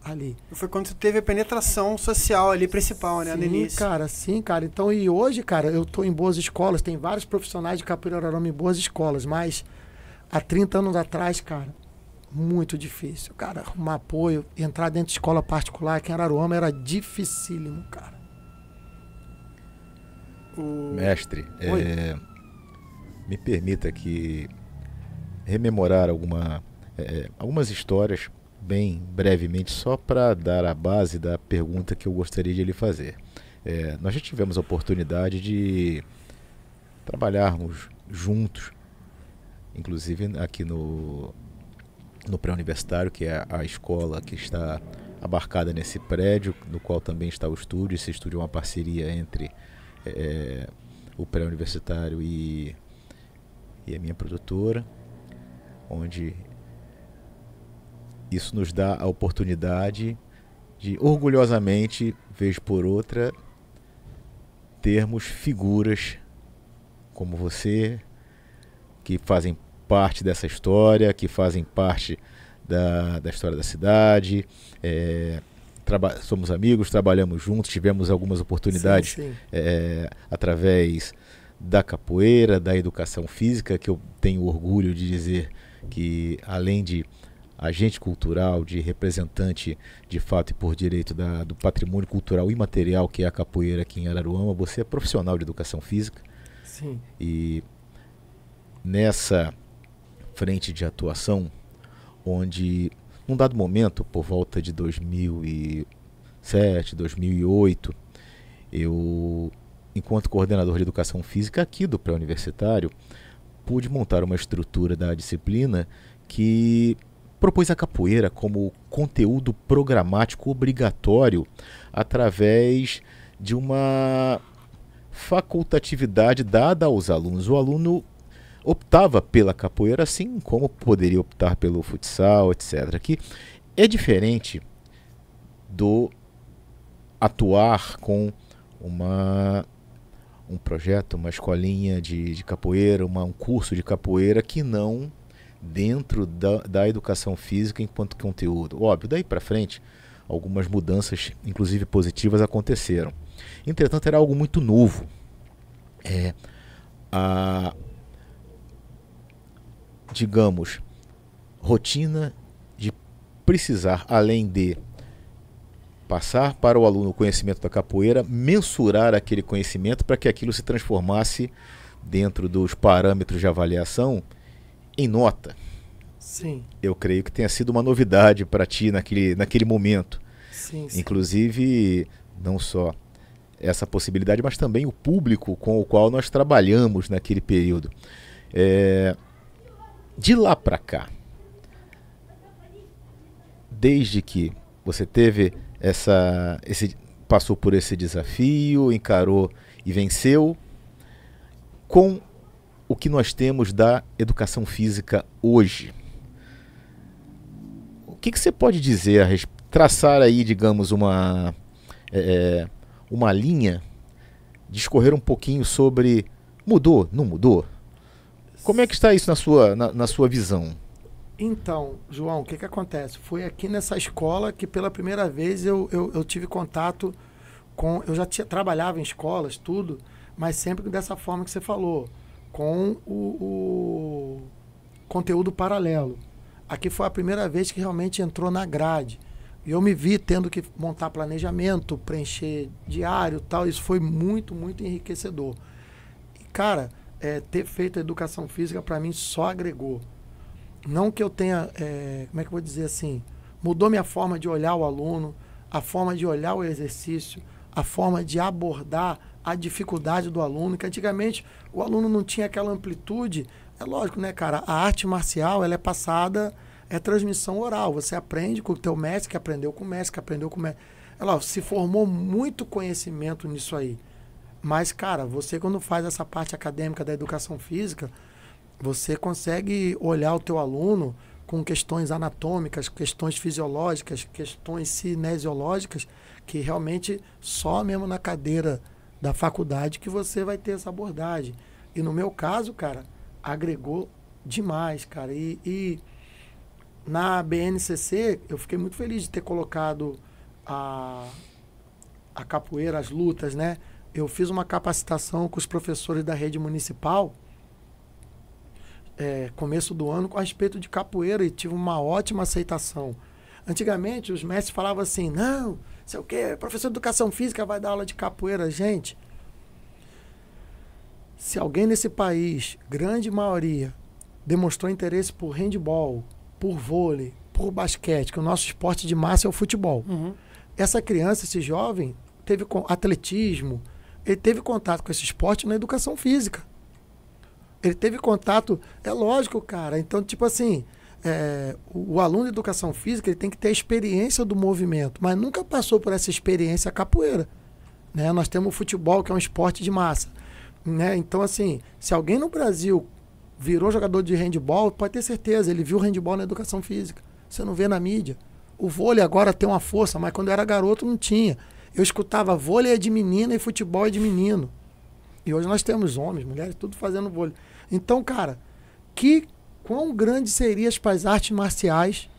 ali. Foi quando você teve a penetração social ali principal, né, no início. Sim, cara. Então, e hoje, cara, eu tô em boas escolas, tem vários profissionais de capoeira Araruama em boas escolas, mas há 30 anos atrás, cara, muito difícil, cara, arrumar apoio, entrar dentro de escola particular aqui em Araruama era dificílimo, cara. Mestre, me permita aqui rememorar algumas histórias bem brevemente, só para dar a base da pergunta que eu gostaria de lhe fazer. Nós já tivemos a oportunidade de trabalharmos juntos, inclusive aqui no pré-universitário, que é a escola que está abarcada nesse prédio, no qual também está o estúdio. Esse estúdio é uma parceria entre o pré-universitário e a minha produtora, onde isso nos dá a oportunidade de, orgulhosamente, vez por outra, termos figuras como você, que fazem parte dessa história, que fazem parte da história da cidade. Somos amigos, trabalhamos juntos, tivemos algumas oportunidades Sim. Através da capoeira, da educação física, que eu tenho orgulho de dizer que, além de agente cultural, de representante de fato e por direito do patrimônio cultural imaterial que é a capoeira aqui em Araruama, você é profissional de educação física. Sim. E nessa frente de atuação, onde num dado momento, por volta de 2007, 2008, eu, enquanto coordenador de educação física aqui do pré-universitário, pude montar uma estrutura da disciplina que propôs a capoeira como conteúdo programático obrigatório através de uma facultatividade dada aos alunos. O aluno optava pela capoeira, assim como poderia optar pelo futsal, etc. Que é diferente do atuar com um projeto, uma escolinha de capoeira, um curso de capoeira, que não dentro da educação física enquanto conteúdo. Óbvio, daí para frente, algumas mudanças, inclusive positivas, aconteceram. Entretanto, era algo muito novo. Digamos, rotina de precisar, além de passar para o aluno o conhecimento da capoeira, mensurar aquele conhecimento para que aquilo se transformasse dentro dos parâmetros de avaliação em nota. Sim. Eu creio que tenha sido uma novidade para ti naquele momento. Sim. Inclusive, não só essa possibilidade, mas também o público com o qual nós trabalhamos naquele período. De lá para cá, desde que você teve passou por esse desafio, encarou e venceu, com o que nós temos da educação física hoje, que você pode dizer, traçar aí, digamos, uma linha, discorrer um pouquinho sobre mudou, não mudou? Como é que está isso na sua visão? Então, João, o que acontece? Foi aqui nessa escola que pela primeira vez eu tive contato com... Eu já trabalhava em escolas, tudo, mas sempre dessa forma que você falou, com o conteúdo paralelo. Aqui foi a primeira vez que realmente entrou na grade. E eu me vi tendo que montar planejamento, preencher diário e tal. Isso foi muito, muito enriquecedor. E, cara, ter feito a educação física, para mim, só agregou. Não que eu tenha, como é que eu vou dizer assim, mudou minha forma de olhar o aluno, a forma de olhar o exercício, a forma de abordar a dificuldade do aluno, que antigamente o aluno não tinha aquela amplitude. É lógico, né, cara? A arte marcial, ela é passada, é transmissão oral. Você aprende com o teu mestre, que aprendeu com o mestre, que aprendeu com o mestre. Se formou muito conhecimento nisso aí. Mas, cara, você quando faz essa parte acadêmica da educação física, você consegue olhar o teu aluno com questões anatômicas, questões fisiológicas, questões cinesiológicas, que realmente só mesmo na cadeira da faculdade que você vai ter essa abordagem. E no meu caso, cara, agregou demais, cara. E na BNCC, eu fiquei muito feliz de ter colocado a capoeira, as lutas, né? Eu fiz uma capacitação com os professores da rede municipal, começo do ano, a respeito de capoeira, e tive uma ótima aceitação. Antigamente, os mestres falavam assim, não, sei o quê, professor de educação física vai dar aula de capoeira. Gente, se alguém nesse país, grande maioria, demonstrou interesse por handebol, por vôlei, por basquete, que o nosso esporte de massa é o futebol. Uhum. Essa criança, esse jovem, teve atletismo, ele teve contato com esse esporte na educação física. Ele teve contato, é lógico, cara. Então, tipo assim, o aluno de educação física, ele tem que ter a experiência do movimento, mas nunca passou por essa experiência a capoeira, né? Nós temos o futebol, que é um esporte de massa, né? Então, assim, se alguém no Brasil virou jogador de handebol, pode ter certeza, ele viu handebol na educação física. Você não vê na mídia. O vôlei agora tem uma força, mas quando eu era garoto não tinha. Eu escutava vôlei é de menina e futebol é de menino. E hoje nós temos homens, mulheres, tudo fazendo vôlei. Então, cara, quão grande seriam as artes marciais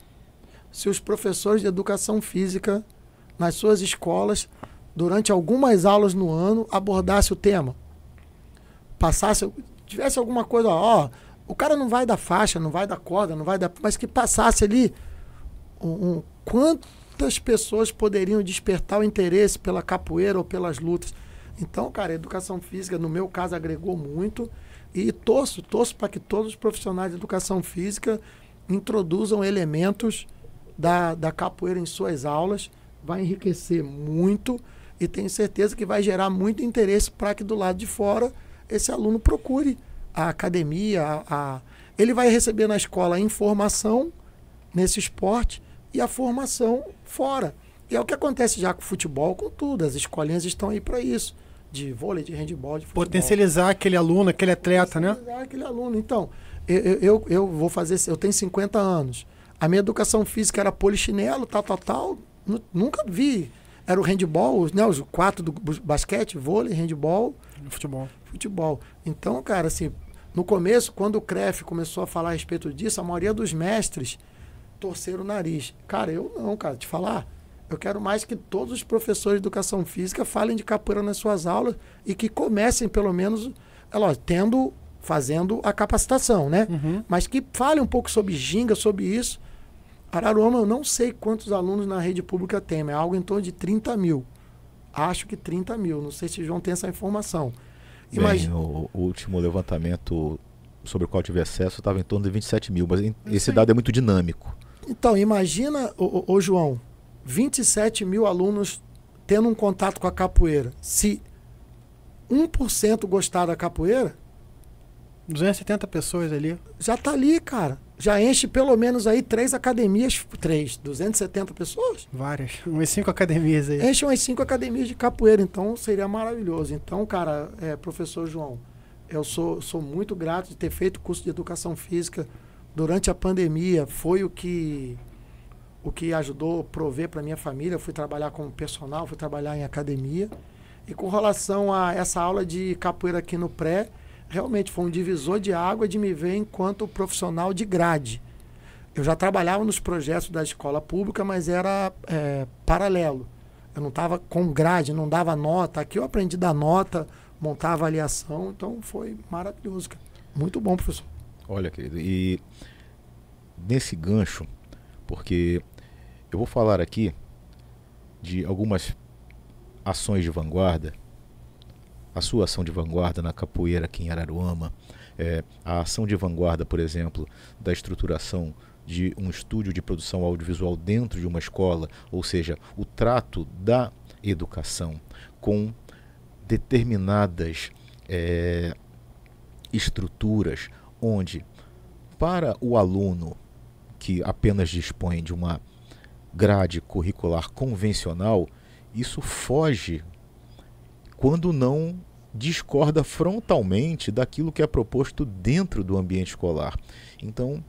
se os professores de educação física, nas suas escolas, durante algumas aulas no ano, abordassem o tema? Tivesse alguma coisa, o cara não vai dar faixa, não vai dar corda, não vai dar... Mas que passasse ali quantas pessoas poderiam despertar o interesse pela capoeira ou pelas lutas. Então, cara, a educação física, no meu caso, agregou muito. E torço para que todos os profissionais de educação física introduzam elementos da capoeira em suas aulas. Vai enriquecer muito e tenho certeza que vai gerar muito interesse para que do lado de fora esse aluno procure a academia. Ele vai receber na escola a informação nesse esporte e a formação fora. E é o que acontece já com o futebol, com tudo. As escolinhas estão aí para isso. De vôlei, de handebol, de futebol. Potencializar aquele aluno, aquele atleta, né? Potencializar aquele aluno. Então, eu vou fazer... Eu tenho 50 anos. A minha educação física era polichinelo, tal. Nunca vi. Era o handebol, né? Os 4 do basquete, vôlei, handebol. Futebol. Então, cara, assim, no começo, quando o CREF começou a falar a respeito disso, a maioria dos mestres torceram o nariz. Cara, eu não, cara, te falar... Eu quero mais que todos os professores de educação física falem de capoeira nas suas aulas e que comecem, pelo menos, fazendo a capacitação, né? Uhum. Mas que falem um pouco sobre ginga, sobre isso. Araruama, eu não sei quantos alunos na rede pública tem, mas é algo em torno de 30 mil. Acho que 30 mil. Não sei se o João tem essa informação. O último levantamento sobre o qual tive acesso estava em torno de 27 mil, mas esse dado é muito dinâmico. Então, imagina, ô João, 27 mil alunos tendo um contato com a capoeira. Se 1% gostar da capoeira... 270 pessoas ali. Já tá ali, cara. Já enche pelo menos aí 3 academias. 270 pessoas? Várias. Umas 5 academias aí. Enche umas 5 academias de capoeira. Então, seria maravilhoso. Então, cara, professor João, eu sou muito grato de ter feito curso de educação física durante a pandemia. Foi o que o que ajudou a prover para minha família. Eu fui trabalhar como personal, fui trabalhar em academia. E com relação a essa aula de capoeira aqui no pré, realmente foi um divisor de água de me ver enquanto profissional de grade. Eu já trabalhava nos projetos da escola pública, mas era paralelo. Eu não estava com grade, não dava nota. Aqui eu aprendi a dar nota, montar avaliação, então foi maravilhoso, cara. Muito bom, professor. Olha, querido, e nesse gancho, porque eu vou falar aqui de algumas ações de vanguarda, a sua ação de vanguarda na capoeira aqui em Araruama, a ação de vanguarda, por exemplo, da estruturação de um estúdio de produção audiovisual dentro de uma escola, ou seja, o trato da educação com determinadas estruturas onde, para o aluno que apenas dispõe de uma grade curricular convencional, isso foge, quando não discorda frontalmente daquilo que é proposto dentro do ambiente escolar. Então,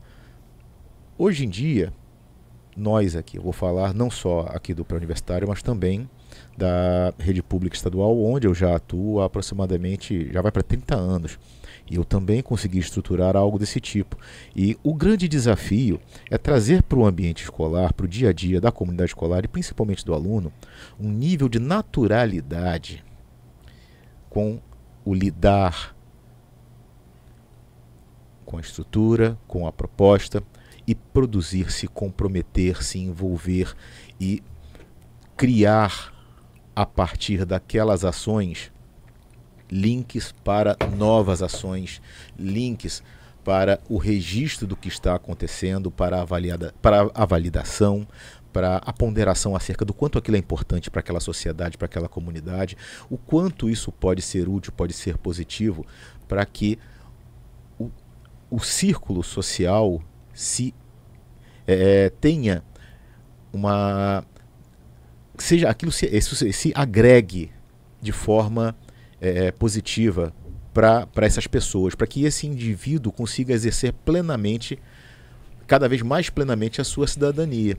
hoje em dia, nós aqui, eu vou falar não só aqui do pré-universitário, mas também da rede pública estadual, onde eu já atuo há aproximadamente, já vai para 30 anos. E eu também consegui estruturar algo desse tipo. E o grande desafio é trazer para o ambiente escolar, para o dia a dia da comunidade escolar e principalmente do aluno, um nível de naturalidade com o lidar com a estrutura, com a proposta, e produzir, se comprometer, se envolver e criar a partir daquelas ações links para novas ações, links para o registro do que está acontecendo, para a validação, para a ponderação acerca do quanto aquilo é importante para aquela sociedade, para aquela comunidade, o quanto isso pode ser útil, pode ser positivo, para que o círculo social tenha uma... seja aquilo se agregue de forma positiva para essas pessoas, para que esse indivíduo consiga exercer plenamente, cada vez mais plenamente, a sua cidadania.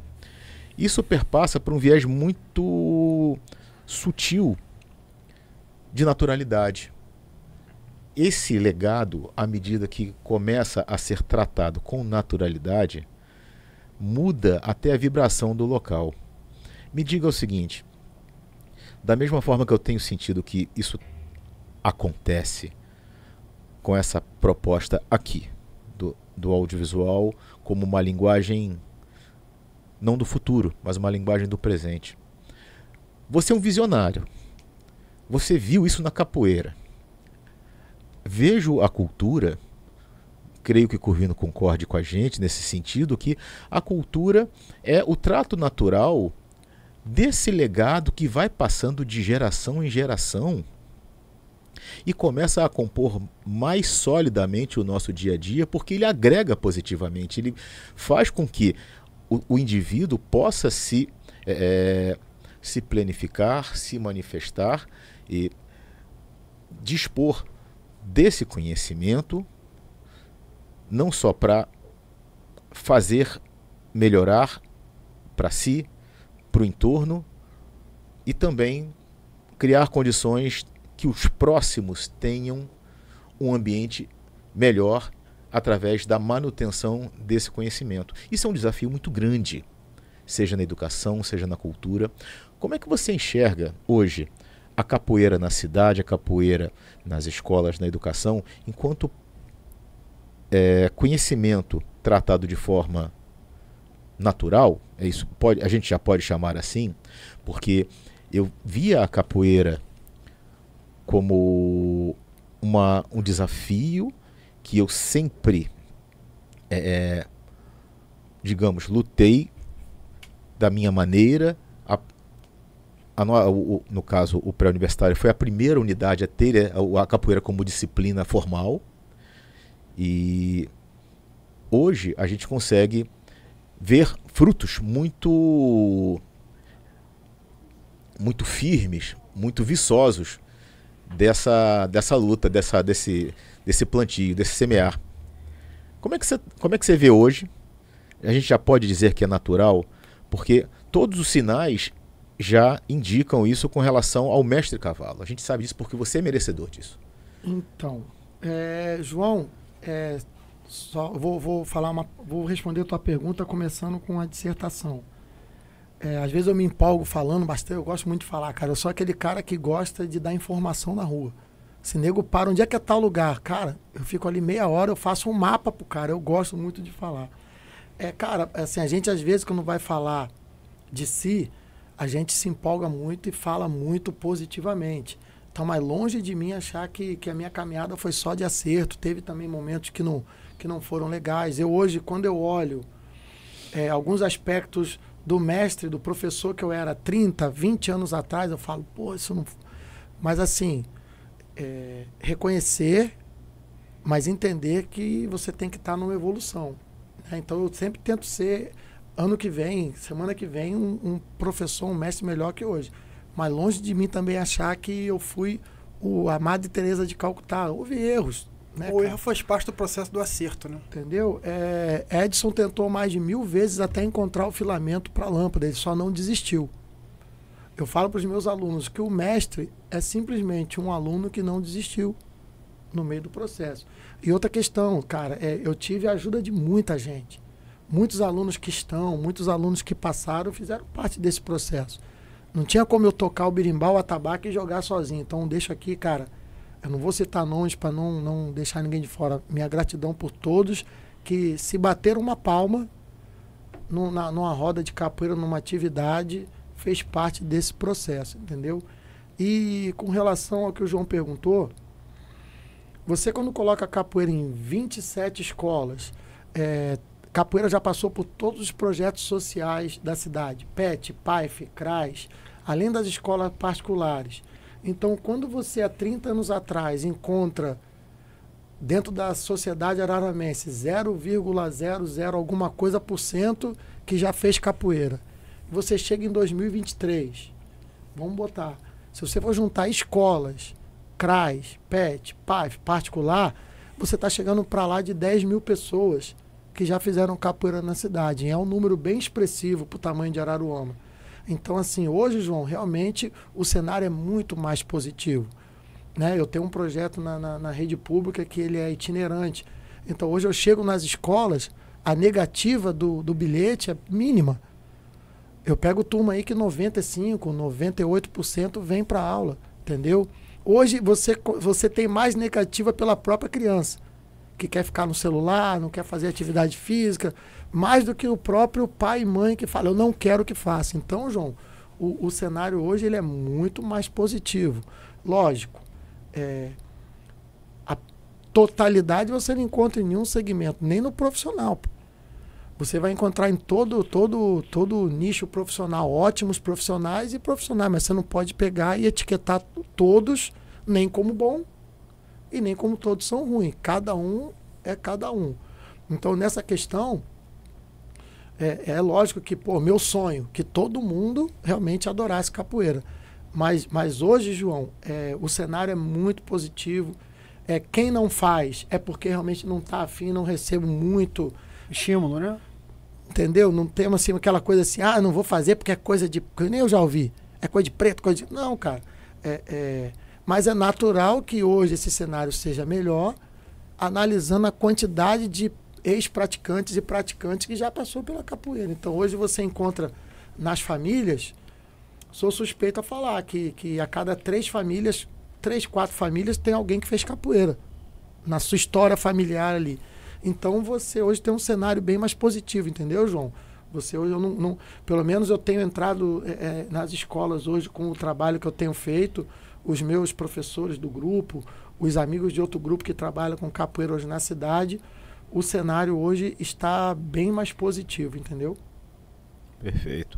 Isso perpassa por um viés muito sutil de naturalidade. Esse legado, à medida que começa a ser tratado com naturalidade, muda até a vibração do local. Me diga o seguinte, da mesma forma que eu tenho sentido que isso acontece com essa proposta aqui do audiovisual como uma linguagem não do futuro, mas uma linguagem do presente. Você é um visionário. Você viu isso na capoeira. Vejo a cultura, creio que Curvino concorde com a gente nesse sentido, que a cultura é o trato natural desse legado que vai passando de geração em geração e começa a compor mais solidamente o nosso dia a dia, porque ele agrega positivamente, ele faz com que o indivíduo possa se planificar, se manifestar e dispor desse conhecimento não só para fazer melhorar para si, para o entorno, e também criar condições que os próximos tenham um ambiente melhor através da manutenção desse conhecimento. Isso é um desafio muito grande, seja na educação, seja na cultura. Como é que você enxerga hoje a capoeira na cidade, a capoeira nas escolas, na educação, enquanto conhecimento tratado de forma natural? Isso a gente já pode chamar assim, porque eu via a capoeira como um desafio que eu sempre, digamos, lutei da minha maneira. No caso, o pré-universitário foi a primeira unidade a ter a capoeira como disciplina formal. E hoje a gente consegue ver frutos muito firmes, muito viçosos dessa luta, desse plantio, desse semear. Como é que você vê hoje? A gente já pode dizer que é natural, Porque todos os sinais já indicam isso com relação ao mestre cavalo. A gente sabe disso porque você é merecedor disso. Então, João, só vou responder a tua pergunta começando com a dissertação. Às vezes eu me empolgo falando bastante, eu gosto muito de falar, cara. Eu sou aquele cara que gosta de dar informação na rua. Se nego para, onde é que é tal lugar? Cara, eu fico ali meia hora, eu faço um mapa pro cara, eu gosto muito de falar. Cara, assim, a gente às vezes quando vai falar de si, a gente se empolga muito e fala muito positivamente. Então, mais longe de mim achar que a minha caminhada foi só de acerto. Teve também momentos que não foram legais. Eu hoje, quando eu olho alguns aspectos do mestre, do professor que eu era 30, 20 anos atrás, eu falo, pô, isso não... Mas assim, reconhecer, mas entender que você tem que estar numa evolução. Né? Então, eu sempre tento ser, ano que vem, semana que vem, um professor, um mestre melhor que hoje. Mas longe de mim também achar que eu fui a Madre Teresa de Calcutá. Houve erros. Né, o erro faz parte do processo do acerto, né? Entendeu? Edison tentou mais de 1000 vezes até encontrar o filamento para a lâmpada. Ele só não desistiu. Eu falo para os meus alunos que o mestre é simplesmente um aluno que não desistiu no meio do processo. E outra questão, cara, eu tive a ajuda de muita gente. Muitos alunos muitos alunos que passaram fizeram parte desse processo. Não tinha como eu tocar o berimbau, o atabaque e jogar sozinho. Então, deixo aqui, cara, eu não vou citar nomes para não deixar ninguém de fora. Minha gratidão por todos que se bateram uma palma numa roda de capoeira, numa atividade, fez parte desse processo, entendeu? E com relação ao que o João perguntou, você quando coloca a capoeira em 27 escolas, capoeira já passou por todos os projetos sociais da cidade, PET, PAIF, CRAS, além das escolas particulares. Então, quando você, há 30 anos atrás, encontra dentro da sociedade araramense 0,00 alguma coisa por cento que já fez capoeira, você chega em 2023, vamos botar, se você for juntar escolas, CRAS, PET, PAIF, particular, você está chegando para lá de 10 mil pessoas que já fizeram capoeira na cidade. E é um número bem expressivo para o tamanho de Araruama. Então, assim, hoje, João, realmente o cenário é muito mais positivo. Né? Eu tenho um projeto na rede pública que ele é itinerante. Então, hoje eu chego nas escolas, a negativa do bilhete é mínima. Eu pego turma aí que 95%, 98% vem para a aula, entendeu? Hoje você tem mais negativa pela própria criança, que quer ficar no celular, não quer fazer atividade física, mais do que o próprio pai e mãe que fala, eu não quero que faça. Então, João, o cenário hoje ele é muito mais positivo. Lógico, a totalidade você não encontra em nenhum segmento, nem no profissional. Você vai encontrar em todo nicho profissional, ótimos profissionais e profissionais, mas você não pode pegar e etiquetar todos nem como bom e nem como todos são ruins. Cada um é cada um. Então, nessa questão, é lógico que, meu sonho, que todo mundo realmente adorasse capoeira. Mas hoje, João, o cenário é muito positivo. Quem não faz é porque realmente não está afim, não recebe muito estímulo, né? Entendeu? Não temos assim, aquela coisa assim, não vou fazer porque é coisa de... Nem eu já ouvi. É coisa de preto, coisa de... Não, cara. Mas é natural que hoje esse cenário seja melhor, analisando a quantidade de ex-praticantes e praticantes que já passou pela capoeira. Então, hoje você encontra nas famílias, sou suspeito a falar que a cada 3 famílias, 3, 4 famílias, tem alguém que fez capoeira na sua história familiar ali. Então, você hoje tem um cenário bem mais positivo, entendeu, João? Você hoje, pelo menos eu tenho entrado nas escolas hoje com o trabalho que eu tenho feito, os meus professores do grupo, os amigos de outro grupo que trabalham com capoeira hoje na cidade, o cenário hoje está bem mais positivo, entendeu? Perfeito.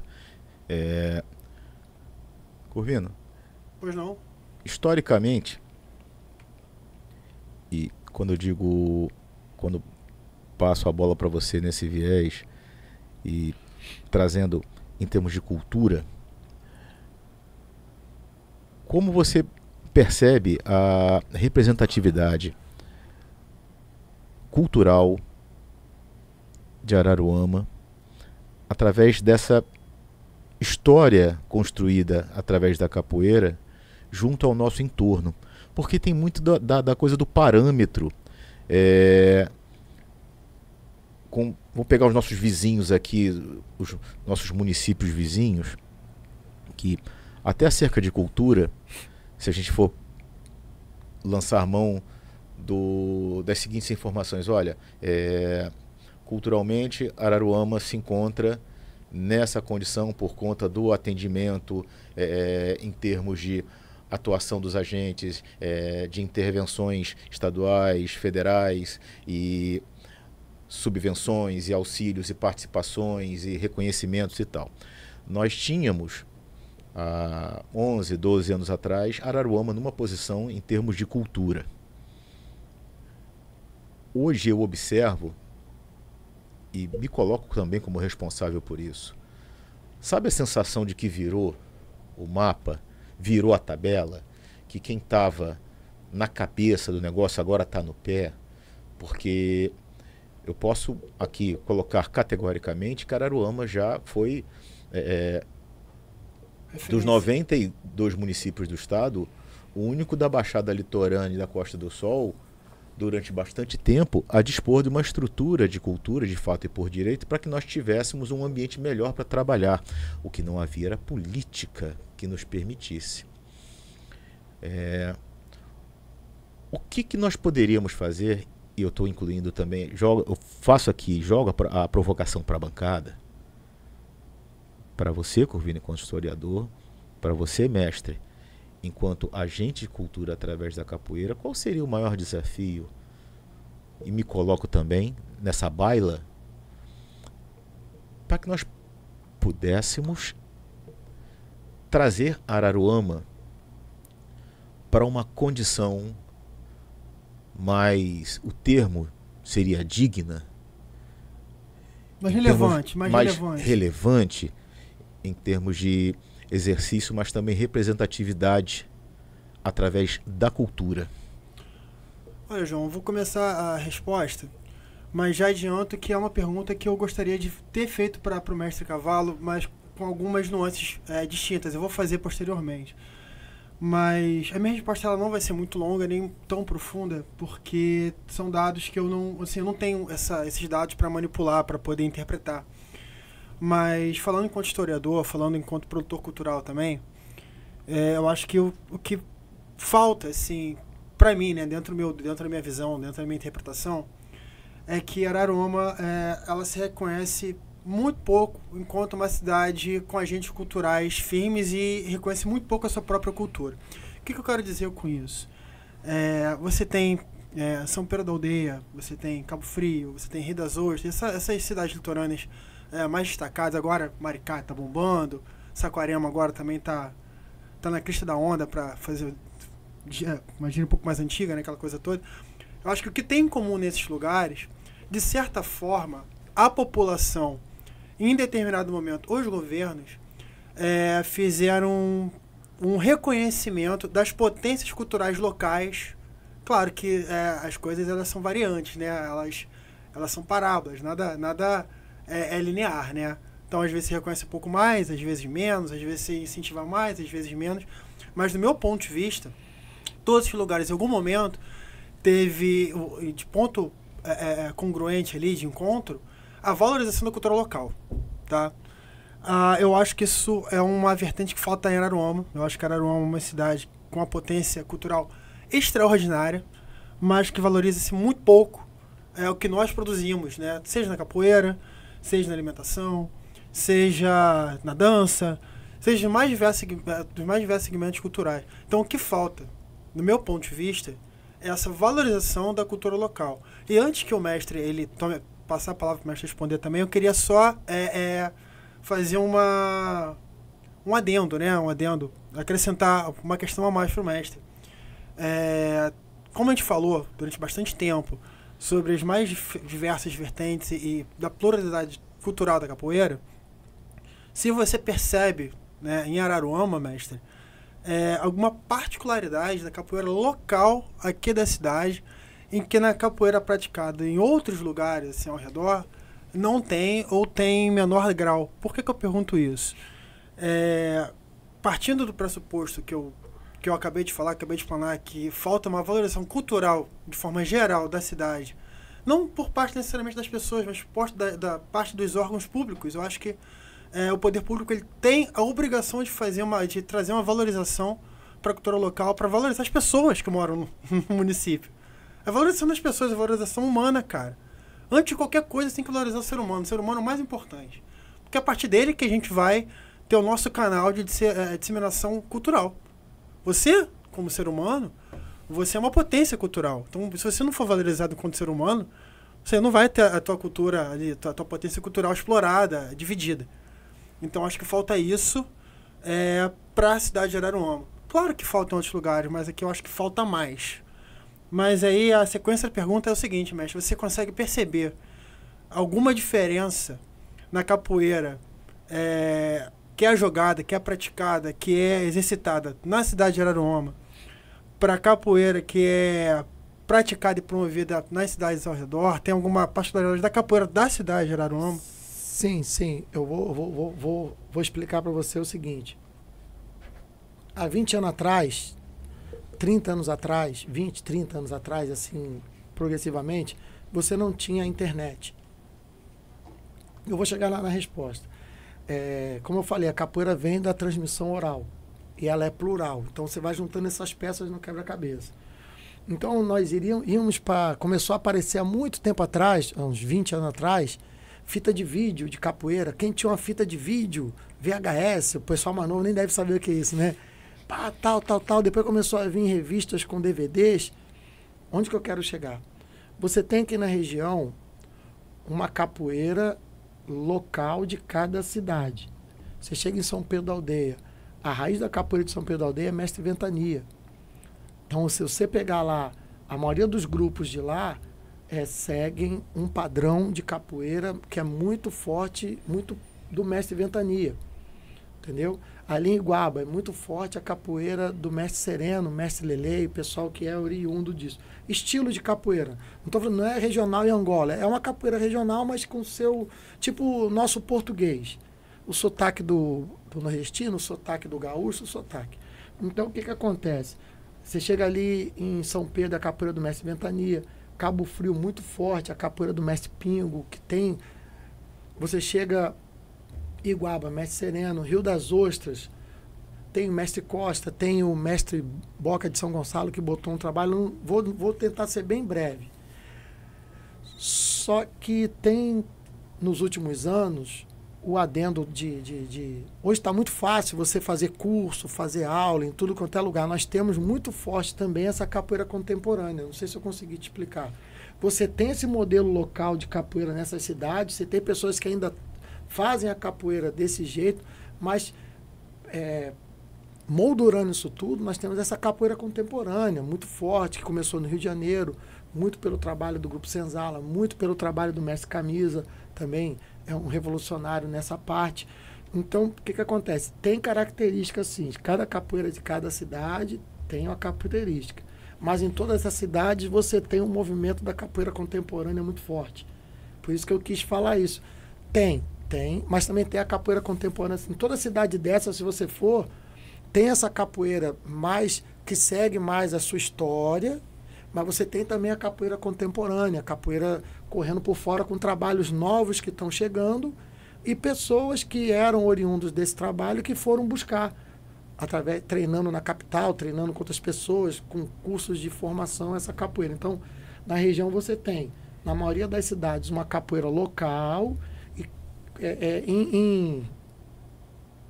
Corvino? Pois não. Historicamente, e quando passo a bola para você nesse viés e trazendo em termos de cultura, como você percebe a representatividade cultural de Araruama através dessa história construída através da capoeira junto ao nosso entorno. Porque tem muito da coisa do parâmetro. Vou pegar os nossos vizinhos aqui, os nossos municípios vizinhos, que até acerca de cultura, se a gente for lançar mão das seguintes informações, olha, culturalmente Araruama se encontra nessa condição por conta do atendimento em termos de atuação dos agentes, de intervenções estaduais, federais e subvenções e auxílios e participações e reconhecimentos e tal. Nós tínhamos há 11, 12 anos atrás Araruama numa posição em termos de cultura. Hoje eu observo e me coloco também como responsável por isso. Sabe a sensação de que virou o mapa, virou a tabela, que quem estava na cabeça do negócio agora está no pé? Porque eu posso aqui colocar categoricamente que Araruama já foi, dos 92 municípios do estado, o único da Baixada Litorânea e da Costa do Sol, durante bastante tempo, a dispor de uma estrutura de cultura, de fato e por direito, para que nós tivéssemos um ambiente melhor para trabalhar. O que não havia era política que nos permitisse. O que nós poderíamos fazer, e eu estou incluindo também, eu faço aqui, jogo a provocação para a bancada, para você, Corvino, enquanto historiador, para você, mestre, enquanto agente de cultura através da capoeira, qual seria o maior desafio? E me coloco também nessa baila para que nós pudéssemos trazer Araruama para uma condição mais, o termo seria digna, mais relevante em termos de exercício, mas também representatividade através da cultura. Olha, João, eu vou começar a resposta, mas já adianto que é uma pergunta que eu gostaria de ter feito para o mestre Cavalo, mas com algumas nuances distintas. Eu vou fazer posteriormente. Mas a minha resposta ela não vai ser muito longa, nem tão profunda, porque são dados que eu não tenho esses dados para manipular, para poder interpretar. Mas falando enquanto historiador, falando enquanto produtor cultural também, eu acho que o que falta, assim, para mim, né, dentro da minha visão, dentro da minha interpretação, é que Araruama ela se reconhece muito pouco enquanto uma cidade com agentes culturais firmes e reconhece muito pouco a sua própria cultura. O que eu quero dizer com isso? Você tem São Pedro da Aldeia, você tem Cabo Frio, você tem Rio das Ostras, essas cidades litorâneas mais destacadas. Agora Maricá está bombando, Saquarema agora também tá na crista da onda para fazer, imagina um pouco mais antiga, né, aquela coisa toda. Eu acho que o que tem em comum nesses lugares, de certa forma, a população, em determinado momento, os governos fizeram um reconhecimento das potências culturais locais. Claro que as coisas elas são variantes, né? Elas são parábolas, nada é linear, né? Então, às vezes, se reconhece um pouco mais, às vezes menos, às vezes se incentiva mais, às vezes menos. Mas, do meu ponto de vista, todos esses lugares, em algum momento, teve, de ponto congruente ali, de encontro, a valorização da cultura local, tá? Eu acho que isso é uma vertente que falta em Araruama. Eu acho que Araruama é uma cidade com uma potência cultural extraordinária, mas que valoriza-se muito pouco o que nós produzimos, né? Seja na capoeira, seja na alimentação, seja na dança, seja dos mais diversos segmentos culturais. Então, o que falta, no meu ponto de vista, é essa valorização da cultura local. E antes que o mestre passar a palavra para o mestre responder também, eu queria só fazer um adendo, né? Acrescentar uma questão a mais para o mestre. Como a gente falou durante bastante tempo sobre as mais diversas vertentes e da pluralidade cultural da capoeira, se você percebe, né, em Araruama, mestre, alguma particularidade da capoeira local aqui da cidade, em que na capoeira praticada em outros lugares assim, ao redor, não tem ou tem em menor grau. Por que eu pergunto isso? Partindo do pressuposto que eu acabei de falar, acabei de explanar, que falta uma valorização cultural, de forma geral, da cidade, não por parte necessariamente das pessoas, mas da parte dos órgãos públicos. Eu acho que o poder público ele tem a obrigação de trazer uma valorização para a cultura local, para valorizar as pessoas que moram no município. A valorização das pessoas, a valorização humana, cara. Antes de qualquer coisa, tem que valorizar o ser humano é o mais importante. Porque é a partir dele que a gente vai ter o nosso canal de disseminação cultural. Você, como ser humano, você é uma potência cultural. Então, se você não for valorizado enquanto ser humano, você não vai ter a tua cultura, a tua potência cultural explorada, dividida. Então, acho que falta isso para a cidade de Araruama. Claro que faltam outros lugares, mas aqui eu acho que falta mais. Mas aí a sequência da pergunta é o seguinte, mestre, você consegue perceber alguma diferença na capoeira que é jogada, que é praticada, que é exercitada na cidade de Araruama, para a capoeira que é praticada e promovida nas cidades ao redor? Tem alguma particularidade da capoeira da cidade de Araruama? Sim. Eu vou explicar para você o seguinte. Há 20 anos atrás, 30 anos atrás, 20, 30 anos atrás, assim, progressivamente, você não tinha internet. Eu vou chegar lá na resposta. Como eu falei, a capoeira vem da transmissão oral. E ela é plural. Então você vai juntando essas peças no quebra-cabeça. Então nós íamos para... Começou a aparecer há muito tempo atrás, há uns 20 anos atrás, fita de vídeo de capoeira. Quem tinha uma fita de vídeo, VHS, o pessoal mais novo nem deve saber o que é isso, né? Pá, tal. Depois começou a vir revistas com DVDs. Onde que eu quero chegar? Você tem aqui na região uma capoeira local de cada cidade. Você chega em São Pedro da Aldeia. A raiz da capoeira de São Pedro da Aldeia é Mestre Ventania. Então, se você pegar lá, a maioria dos grupos de lá seguem um padrão de capoeira que é muito forte, muito do Mestre Ventania. Entendeu? Ali em Iguaba é muito forte a capoeira do Mestre Sereno, Mestre Lele, o pessoal que é oriundo disso. Estilo de capoeira. Não estou falando, não é regional em Angola. É uma capoeira regional, mas com seu... Tipo o nosso português. O sotaque do nordestino, o sotaque do gaúcho, o sotaque. Então, o que acontece? Você chega ali em São Pedro, a capoeira do Mestre Ventania, Cabo Frio muito forte, a capoeira do Mestre Pingo, que tem... Você chega... Iguaba, Mestre Sereno, Rio das Ostras, tem o Mestre Costa, tem o Mestre Boca de São Gonçalo que botou um trabalho, vou tentar ser bem breve. Só que tem, nos últimos anos, o adendo hoje está muito fácil você fazer curso, fazer aula em tudo quanto é lugar. Nós temos muito forte também essa capoeira contemporânea, não sei se eu consegui te explicar. Você tem esse modelo local de capoeira nessas cidades, você tem pessoas que ainda fazem a capoeira desse jeito, mas moldurando isso tudo, nós temos essa capoeira contemporânea, muito forte, que começou no Rio de Janeiro, muito pelo trabalho do Grupo Senzala, muito pelo trabalho do Mestre Camisa, também é um revolucionário nessa parte. Então, o que acontece? Tem características, sim, cada capoeira de cada cidade tem uma característica, mas em todas as cidades você tem um movimento da capoeira contemporânea muito forte. Por isso que eu quis falar isso. Tem, mas também tem a capoeira contemporânea. Em toda cidade dessa, se você for, tem essa capoeira mais que segue mais a sua história, mas você tem também a capoeira contemporânea, a capoeira correndo por fora com trabalhos novos que estão chegando e pessoas que eram oriundos desse trabalho que foram buscar, treinando na capital, treinando com outras pessoas, com cursos de formação, essa capoeira. Então, na região você tem, na maioria das cidades, uma capoeira local.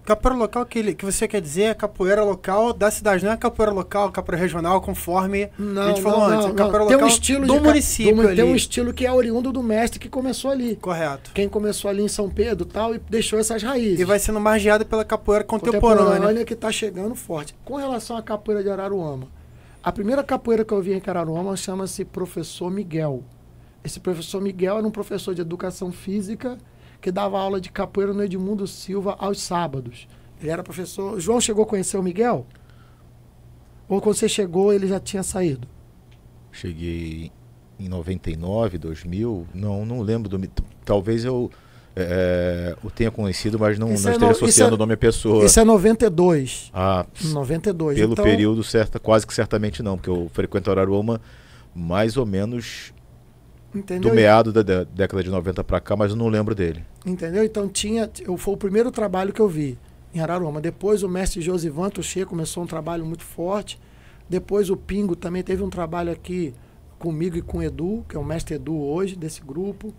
Capoeira local que você quer dizer é capoeira local da cidade, não é capoeira local, capoeira regional, conforme a gente falou antes. Capoeira local tem um estilo do município ali. Tem um estilo que é oriundo do mestre que começou ali. Correto. Quem começou ali em São Pedro e tal e deixou essas raízes. E vai sendo margeado pela capoeira contemporânea. Que está chegando forte. Com relação à capoeira de Araruama, a primeira capoeira que eu vi em Araruama chama-se Professor Miguel. Esse Professor Miguel era um professor de educação física que dava aula de capoeira no Edmundo Silva aos sábados. Ele era professor... O João chegou a conhecer o Miguel? Ou quando você chegou, ele já tinha saído? Cheguei em 99, 2000, não lembro. Talvez eu o tenha conhecido, mas não Isso esteja associando o nome à pessoa. Isso é 92. 92. Pelo então, período, quase que certamente não, porque eu frequento Araruama mais ou menos entendeu? Do meado da década de 90 para cá, mas eu não lembro dele. Entendeu? Então foi o primeiro trabalho que eu vi em Araruama. Depois o mestre Josivan Tuchê começou um trabalho muito forte. Depois o Pingo também teve um trabalho aqui comigo e com o Edu, que é o mestre Edu hoje, desse grupo.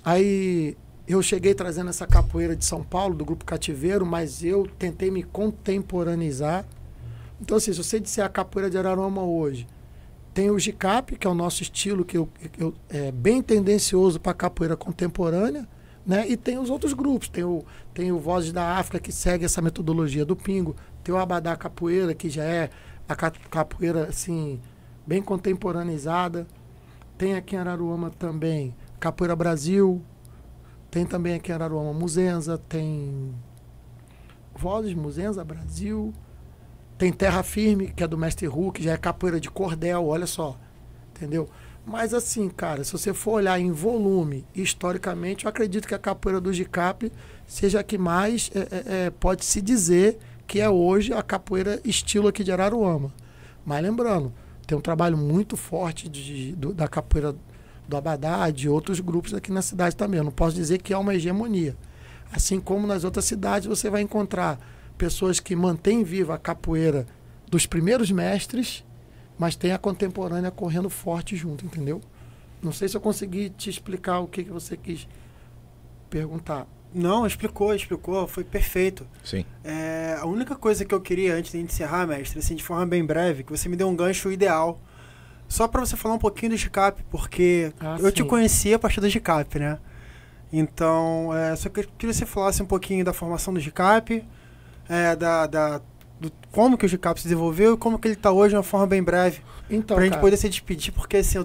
Aí eu cheguei trazendo essa capoeira de São Paulo, do grupo Cativeiro, mas eu tentei me contemporaneizar. Então, assim, se você disser a capoeira de Araruama hoje, tem o Jicap, que é o nosso estilo, que é bem tendencioso para a capoeira contemporânea, né? E tem os outros grupos, tem o Vozes da África, que segue essa metodologia do Pingo, tem o Abadá Capoeira, que já é a capoeira, assim, bem contemporaneizada. Tem aqui em Araruama também Capoeira Brasil, tem também aqui em Araruama Muzenza, tem Vozes, Muzenza, Brasil, tem Terra Firme, que é do Mestre Ru, que já é capoeira de cordel, olha só, entendeu? Mas assim, cara, se você for olhar em volume, historicamente, eu acredito que a capoeira do Jicap seja a que mais pode se dizer que é hoje a capoeira estilo aqui de Araruama. Mas lembrando, tem um trabalho muito forte da capoeira do Abadá, de outros grupos aqui na cidade também. Eu não posso dizer que é uma hegemonia. Assim como nas outras cidades você vai encontrar pessoas que mantêm viva a capoeira dos primeiros mestres, mas tem a contemporânea correndo forte junto, entendeu? Não sei se eu consegui te explicar o que você quis perguntar. Não, explicou, foi perfeito. Sim. A única coisa que eu queria, antes de encerrar, mestre, assim, de forma bem breve, que você me deu um gancho ideal, só para você falar um pouquinho do Jicap, porque eu te conheci a partir do Jicap, né? Então, só que eu queria que você falasse um pouquinho da formação do Jicap, do como que o Jicap se desenvolveu e como que ele está hoje de uma forma bem breve. Então, pra gente poder se despedir, porque assim,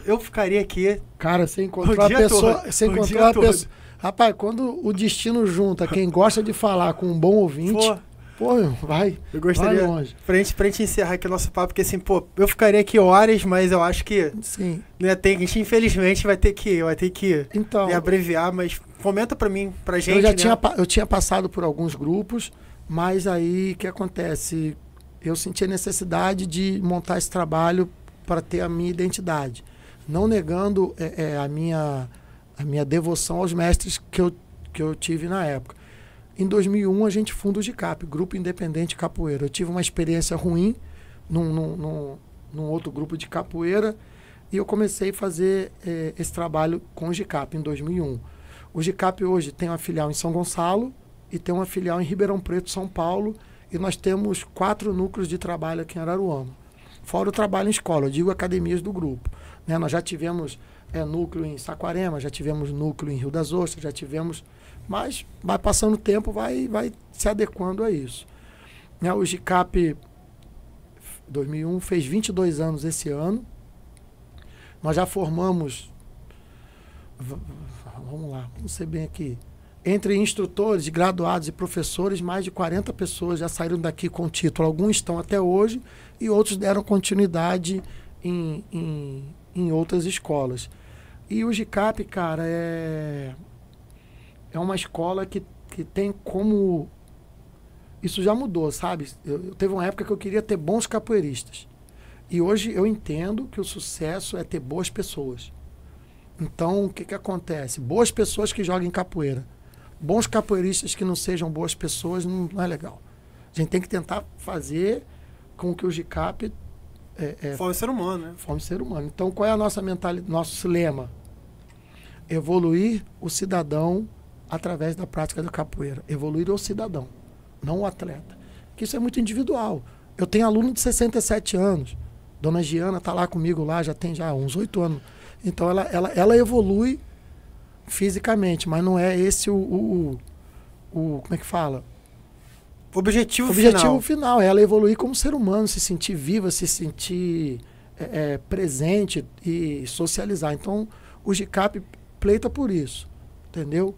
eu ficaria aqui. Cara, você encontrar a pessoa. Você encontrar a pessoa. Rapaz, quando o destino junta quem gosta de falar com um bom ouvinte. Pô, vai. Eu gostaria. Vai longe. Pra gente encerrar aqui o nosso papo, porque assim, eu ficaria aqui horas, mas eu acho que. Sim. Né, a gente, infelizmente, vai ter que então, abreviar, mas comenta pra mim, pra gente. Eu tinha passado por alguns grupos, mas aí o que acontece? Eu senti a necessidade de montar esse trabalho para ter a minha identidade. Não negando a minha devoção aos mestres que eu tive na época. Em 2001, a gente funda o Jicap, Grupo Independente de Capoeira. Eu tive uma experiência ruim num outro grupo de capoeira e eu comecei a fazer esse trabalho com o Jicap em 2001. O Jicap hoje tem uma filial em São Gonçalo e tem uma filial em Ribeirão Preto, São Paulo, e nós temos 4 núcleos de trabalho aqui em Araruama. Fora o trabalho em escola, eu digo academias do grupo. Né? Nós já tivemos núcleo em Saquarema, já tivemos núcleo em Rio das Ostras, já tivemos... Mas vai passando o tempo, vai se adequando a isso. Né? O Jicap 2001 fez 22 anos esse ano. Nós já formamos... Vamos lá, vamos ser bem aqui. Entre instrutores, graduados e professores, mais de 40 pessoas já saíram daqui com título. Alguns estão até hoje e outros deram continuidade em outras escolas. E o Jicap, cara, é uma escola que tem como... Isso já mudou, sabe? Teve uma época que eu queria ter bons capoeiristas. E hoje eu entendo que o sucesso é ter boas pessoas. Então, o que acontece? Boas pessoas que joguem capoeira. Bons capoeiristas que não sejam boas pessoas não é legal. A gente tem que tentar fazer com que o Jicap... Forme ser humano, né? Forme ser humano. Então, qual é a nossa mentalidade, nosso lema? Evoluir o cidadão através da prática da capoeira. Evoluir o cidadão, não o atleta. Que isso é muito individual. Eu tenho aluno de 67 anos. Dona Giana está lá comigo, lá já tem uns 8 anos. Então, ela evolui fisicamente, mas não é esse o como é que fala? O objetivo final. É ela evoluir como ser humano, se sentir viva, se sentir presente e socializar. Então, o Jicap pleita por isso, entendeu?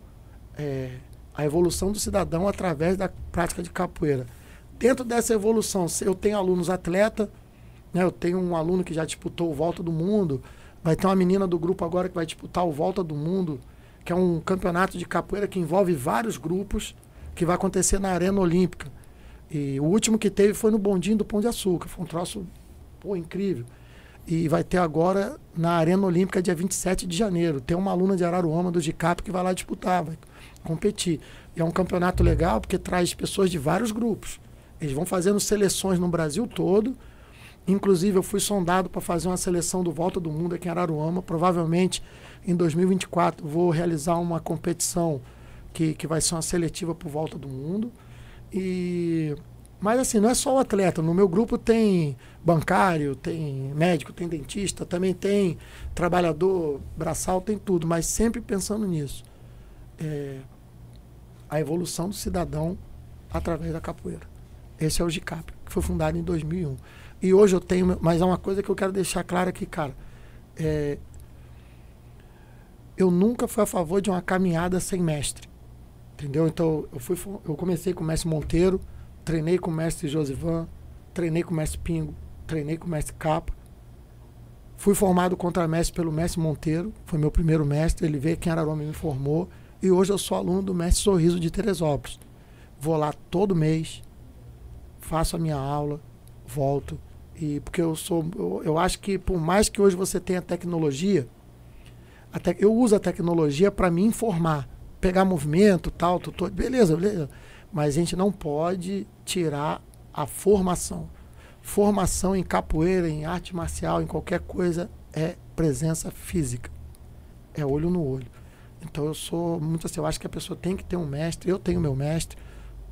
A evolução do cidadão através da prática de capoeira. Dentro dessa evolução, eu tenho alunos atletas, né? Eu tenho um aluno que já disputou o Volta do Mundo, vai ter uma menina do grupo agora que vai disputar o Volta do Mundo, que é um campeonato de capoeira que envolve vários grupos, que vai acontecer na Arena Olímpica. E o último que teve foi no Bondinho do Pão de Açúcar. Foi um troço, incrível. E vai ter agora na Arena Olímpica dia 27 de janeiro. Tem uma aluna de Araruama, do GICAP, que vai lá disputar, vai competir. E é um campeonato legal porque traz pessoas de vários grupos. Eles vão fazendo seleções no Brasil todo. Inclusive, eu fui sondado para fazer uma seleção do Volta do Mundo aqui em Araruama. Provavelmente, em 2024, vou realizar uma competição que vai ser uma seletiva para o Volta do Mundo. Mas, assim, não é só o atleta. No meu grupo tem bancário, tem médico, tem dentista, também tem trabalhador braçal, tem tudo. Mas sempre pensando nisso. A evolução do cidadão através da capoeira. Esse é o GICAP, que foi fundado em 2001. E hoje eu tenho... Mas é uma coisa que eu quero deixar claro aqui, cara. Eu nunca fui a favor de uma caminhada sem mestre. Entendeu? Então, eu comecei com o mestre Monteiro, treinei com o mestre Josivan, treinei com o mestre Pingo, treinei com o mestre Capa. Fui formado contramestre pelo mestre Monteiro, foi meu primeiro mestre, ele veio aqui em Araruama e me formou. E hoje eu sou aluno do mestre Sorriso de Teresópolis. Vou lá todo mês, faço a minha aula, volto. Porque eu acho que por mais que hoje você tenha tecnologia, eu uso a tecnologia para me informar, pegar movimento, tal, tutor, beleza. Mas a gente não pode tirar a formação. Formação em capoeira, em arte marcial, em qualquer coisa, é presença física. É olho no olho. Então eu sou muito assim, eu acho que a pessoa tem que ter um mestre, eu tenho meu mestre.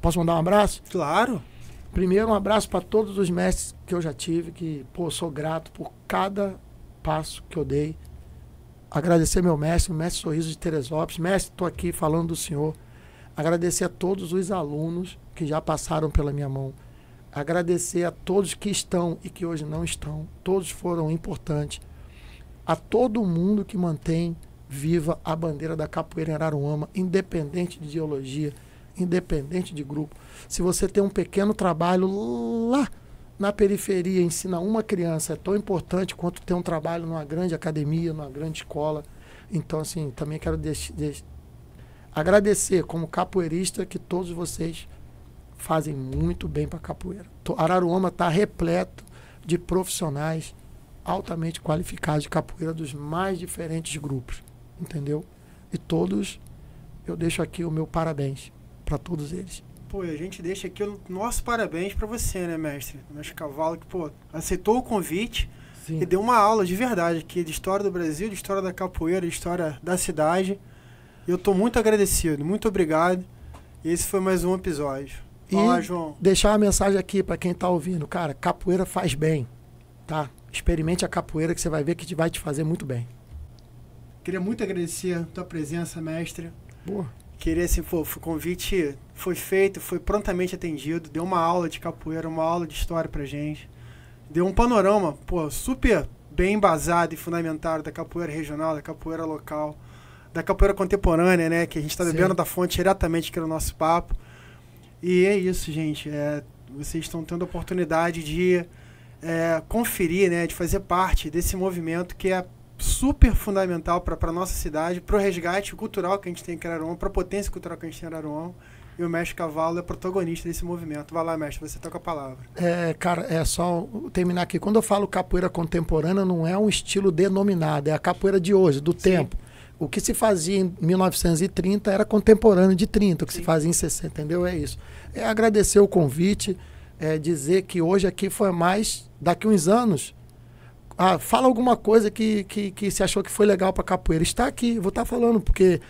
Posso mandar um abraço? Claro. Primeiro, um abraço para todos os mestres que eu já tive, que, sou grato por cada passo que eu dei. Agradecer meu mestre, o mestre Sorriso de Teresópolis. Mestre, estou aqui falando do senhor. Agradecer a todos os alunos que já passaram pela minha mão. Agradecer a todos que estão e que hoje não estão. Todos foram importantes. A todo mundo que mantém viva a bandeira da capoeira em Araruama, independente de ideologia, independente de grupo. Se você tem um pequeno trabalho lá na periferia, ensina uma criança, é tão importante quanto ter um trabalho numa grande academia, numa grande escola. Então, assim, também quero agradecer como capoeirista que todos vocês fazem muito bem para a capoeira. Araruama está repleto de profissionais altamente qualificados de capoeira dos mais diferentes grupos, entendeu? E todos, eu deixo aqui o meu parabéns para todos eles. E a gente deixa aqui o nosso parabéns para você, né, mestre? O mestre Cavalo, que, aceitou o convite. Sim. E deu uma aula de verdade aqui de história do Brasil, de história da capoeira, de história da cidade. E eu tô muito agradecido, muito obrigado. E esse foi mais um episódio. Fala, João. Deixar uma mensagem aqui para quem tá ouvindo. Cara, capoeira faz bem, tá? Experimente a capoeira que você vai ver que vai te fazer muito bem. Queria muito agradecer a tua presença, mestre. Boa. Queria, assim, o convite foi feito, foi prontamente atendido, deu uma aula de capoeira, uma aula de história pra gente. Deu um panorama, super bem embasado e fundamentado da capoeira regional, da capoeira local, da capoeira contemporânea, né? Que a gente está bebendo da fonte diretamente aqui no nosso papo. E é isso, gente. Vocês estão tendo a oportunidade de conferir, né? De fazer parte desse movimento que é super fundamental para a nossa cidade, para o resgate cultural que a gente tem em Araruama, para a potência cultural que a gente tem em Araruama. E o mestre Cavalo é protagonista desse movimento. Vai lá, mestre, você toca a palavra. Cara, é só terminar aqui. Quando eu falo capoeira contemporânea, não é um estilo denominado, é a capoeira de hoje, do tempo. O que se fazia em 1930 era contemporâneo de 30, o que se fazia em 60, entendeu? É isso. Agradecer o convite, dizer que hoje aqui foi mais, daqui uns anos, fala alguma coisa que se achou que foi legal para capoeira. Está aqui, vou estar falando, porque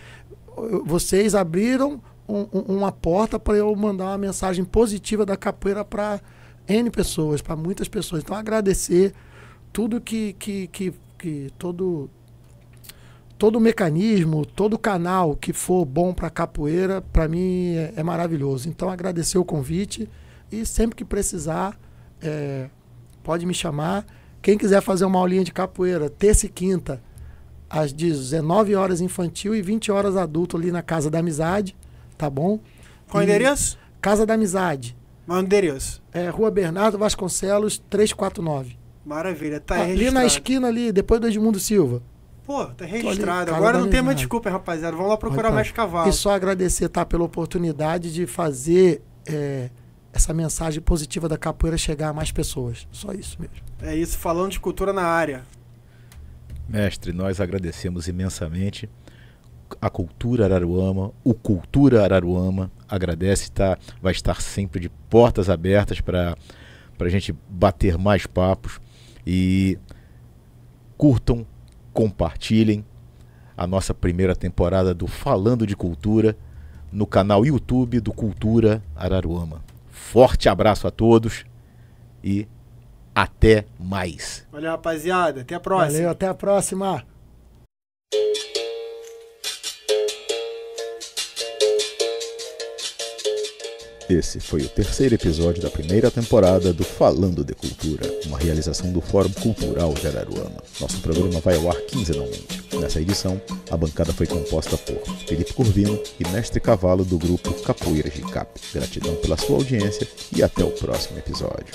vocês abriram uma porta para eu mandar uma mensagem positiva da capoeira para N pessoas, para muitas pessoas. Então, agradecer tudo todo o mecanismo, todo o canal que for bom para capoeira, para mim é maravilhoso. Então, agradecer o convite e sempre que precisar, pode me chamar. Quem quiser fazer uma aulinha de capoeira, terça e quinta, às 19 horas infantil e 20 horas adulto ali na Casa da Amizade, tá bom? Qual endereço? Casa da Amizade. Qual endereço? Rua Bernardo Vasconcelos, 349. Maravilha, tá aí ali na esquina ali, depois do Edmundo Silva. Pô, tá registrado. ali, Agora não tem mais cadastrado. desculpa, rapaziada. Vamos lá procurar o Mestre Cavalo. E só agradecer, tá, pela oportunidade de fazer essa mensagem positiva da capoeira chegar a mais pessoas. Só isso mesmo. É isso, falando de cultura na área. Mestre, nós agradecemos imensamente. A Cultura Araruama, o Cultura Araruama agradece, vai estar sempre de portas abertas para a gente bater mais papos. E curtam, compartilhem a nossa primeira temporada do Falando de Cultura no canal YouTube do Cultura Araruama. Forte abraço a todos e até mais. Valeu, rapaziada. Até a próxima. Valeu, até a próxima. Esse foi o terceiro episódio da primeira temporada do Falando de Cultura, uma realização do Fórum Cultural de Araruama. Nosso programa vai ao ar quinzenalmente. Nessa edição, a bancada foi composta por Felipe Corvino e Mestre Cavalo do grupo Capoeiras de Cap. Gratidão pela sua audiência e até o próximo episódio.